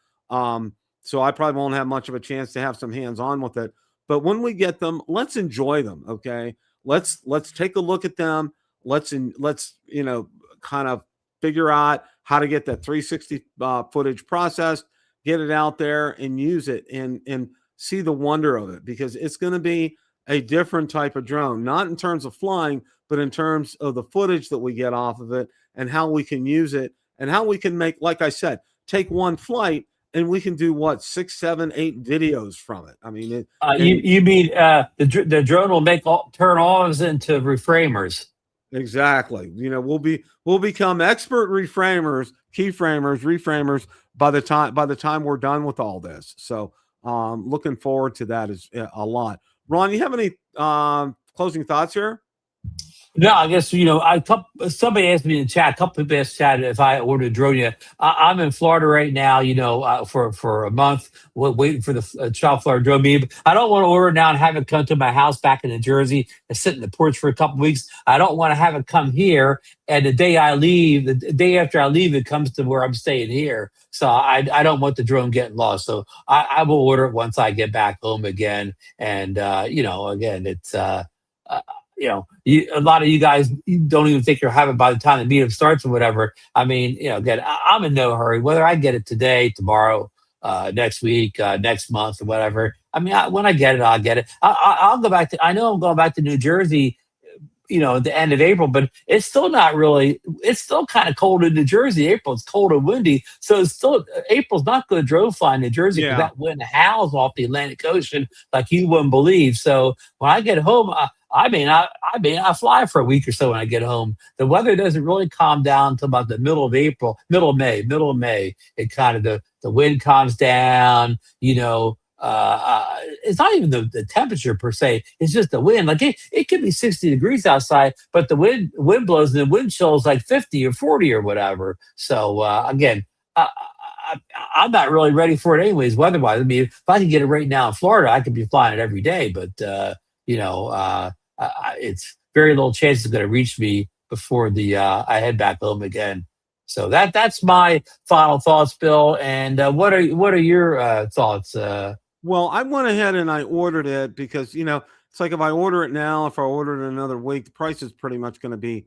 A: So I probably won't have much of a chance to have some hands on with it. But when we get them, let's enjoy them. Okay. Let's take a look at them. Let's kind of figure out how to get that 360 footage processed, get it out there and use it and see the wonder of it, because it's going to be a different type of drone, not in terms of flying, but in terms of the footage that we get off of it and how we can use it and how we can make, like I said, take one flight and we can do 6, 7, 8 videos from it. I mean,
B: you mean the drone will turn ons into reframers?
A: Exactly. We'll become expert reframers, keyframers, reframers by the time we're done with all this. So looking forward to that is a lot. Ron, you have any closing thoughts here?
B: No, I guess, somebody asked me in the chat, a couple people asked chat if I ordered a drone yet. I'm in Florida right now, for a month, waiting for the South Florida drone meeting. I don't want to order it now and have it come to my house back in New Jersey and sit in the porch for a couple weeks. I don't want to have it come here, and the day after I leave, it comes to where I'm staying here. So I don't want the drone getting lost. So I will order it once I get back home again. And, again, it's... a lot of you guys don't even think you'll have it by the time the meetup starts or whatever. I mean, again, I'm in no hurry. Whether I get it today, tomorrow, next week, next month, or whatever. I mean, when I get it, I'll get it. I'll go back to. I know I'm going back to New Jersey, at the end of April, but it's still not really. It's still kind of cold in New Jersey. April, it's cold and windy, so it's still April's not good drone fly in New Jersey because that wind howls off the Atlantic Ocean like you wouldn't believe. So when I get home, I fly for a week or so when I get home. The weather doesn't really calm down until about the middle of April, middle of May. It kind of the wind calms down. It's not even the temperature per se. It's just the wind. Like it could be 60 degrees outside, but the wind blows and the wind chill is like 50 or 40 or whatever. So again, I'm not really ready for it anyways, weather-wise. I mean, if I could get it right now in Florida, I could be flying it every day. But it's very little chance it's going to reach me before I head back home again. So that's my final thoughts, Bill. And what are your thoughts?
A: Well, I went ahead and I ordered it because it's like if I order it now, if I order it another week, the price is pretty much going to be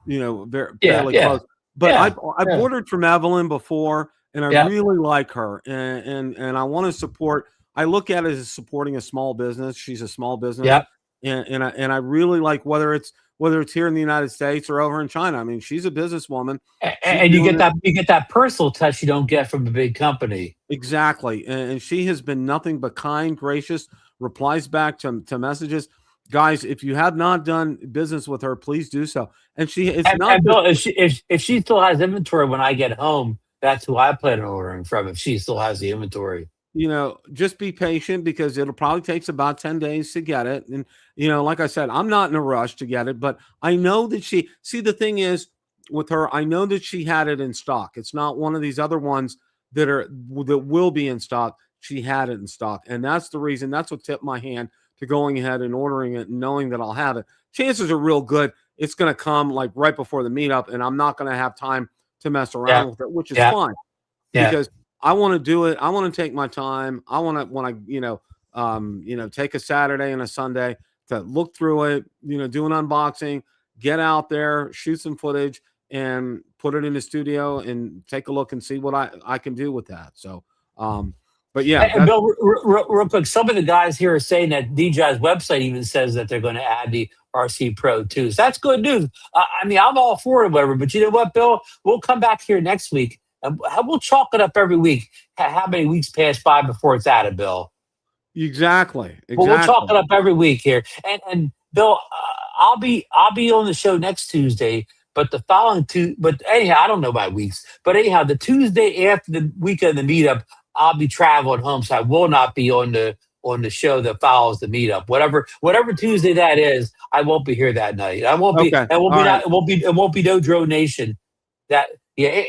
A: very
B: Yeah,
A: fairly
B: yeah,
A: close. But
B: yeah,
A: I've
B: yeah,
A: ordered from Evelyn before, and I
B: yeah,
A: really like her, and I want to support. I look at it as supporting a small business. She's a small business,
B: yeah.
A: and I really like whether it's here in the United States or over in China. I mean, she's a businesswoman. She's
B: And
A: doing it
B: you get that personal touch you don't get from a big company.
A: exactly, and she has been nothing but kind, gracious, replies back to messages. Guys, if you have not done business with her, please do so. And it's not
B: And
A: just
B: Bill, if she still has inventory when I get home, that's who I plan on ordering from. If she still has the inventory.
A: just be patient because it'll probably takes about 10 days to get it. And, like I said, I'm not in a rush to get it, but I know that the thing is with her, I know that she had it in stock. It's not one of these other ones that will be in stock. She had it in stock. And that's what tipped my hand to going ahead and ordering it and knowing that I'll have it. Chances are real good it's going to come like right before the meetup and I'm not going to have time to mess
B: Yeah,
A: around with it, which is
B: yeah,
A: fine
B: yeah.
A: because I want to do it. I want to take my time. I want to when I take a Saturday and a Sunday to look through it. Do an unboxing, get out there, shoot some footage, and put it in the studio and take a look and see what I can do with that. So, but yeah,
B: And
A: that's
B: Bill, real quick, some of the guys here are saying that DJI's website even says that they're going to add the RC Pro too. So that's good news. I mean, I'm all for it, whatever. But you know what, Bill? We'll come back here next week and we'll chalk it up every week. How many weeks pass by before it's added, Bill?
A: exactly,
B: Well, we'll chalk
A: exactly.
B: it up every week here. And Bill, I'll be on the show next Tuesday. But the following two, but anyhow, I don't know my weeks. But anyhow, the Tuesday after the week of the meetup, I'll be traveling home, so I will not be on the show that follows the meetup. Whatever Tuesday that is, I won't be here that night. I won't be.
A: Okay,
B: It won't
A: all
B: be
A: right.
B: not. It won't be no Drone Nation. That yeah.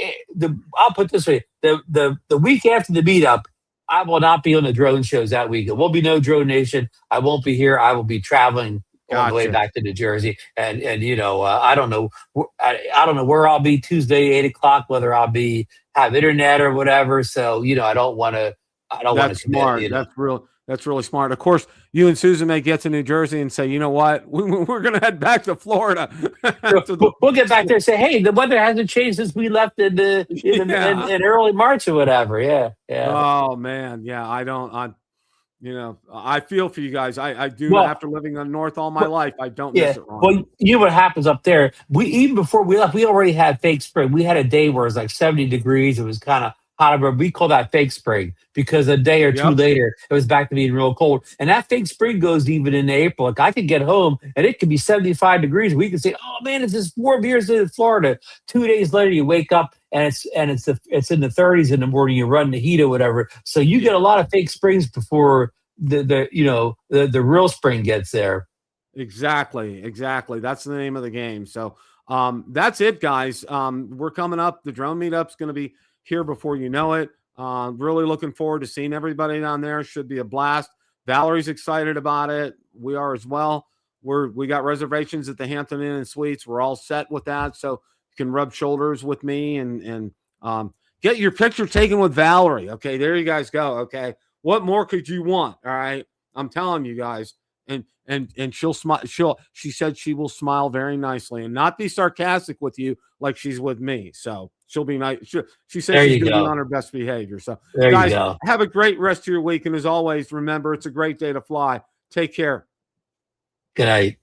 B: I'll put it this way: the week after the meetup, I will not be on the drone shows that week. It will be no Drone Nation. I won't be here. I will be traveling on the way
A: Gotcha.
B: back to New Jersey, and I don't know. I don't know where I'll be Tuesday 8 o'clock. Whether I'll be have internet or whatever. So I don't want to. I don't want to
A: That's
B: commit.
A: smart. That's really smart. Of course, you and Susan may get to New Jersey and say, you know what, we're going to head back to Florida. to the,
B: We'll get back there and say, hey, the weather hasn't changed since we left
A: yeah.
B: in early March or whatever. Yeah, yeah.
A: Oh man. Yeah. I don't. I feel for you guys. I do.
B: Well,
A: After living on North all my life, I don't
B: yeah.
A: miss it, Ron.
B: Well, you know what happens up there? We even before we left, we already had fake spring. We had a day where it was like 70 degrees. It was kind of hot, but we call that fake spring because a day or two
A: Yep.
B: later, it was back to being real cold. And that fake spring goes even in April. Like I could get home and it could be 75 degrees. We could say, "Oh man, it's this warm here in Florida." 2 days later, you wake up and it's in the 30s in the morning. You run the heat or whatever. So you get a lot of fake springs before the real spring gets there.
A: Exactly. Exactly. That's the name of the game. So that's it, guys. We're coming up. The drone meetup's going to be here before you know it. Really looking forward to seeing everybody down there. Should be a blast. Valerie's excited about it. We are as well. We got reservations at the Hampton Inn and Suites. We're all set with that. So you can rub shoulders with me and get your picture taken with Valerie. Okay, there you guys go. Okay. What more could you want? All right. I'm telling you guys. And she'll smile. She said she will smile very nicely and not be sarcastic with you like she's with me. So she'll be nice. She says
B: There
A: she's
B: you
A: going to be
B: go.
A: on her best behavior. So
B: There you
A: guys,
B: go.
A: have a great rest of your week. And as always, remember, it's a great day to fly. Take care.
B: Good night.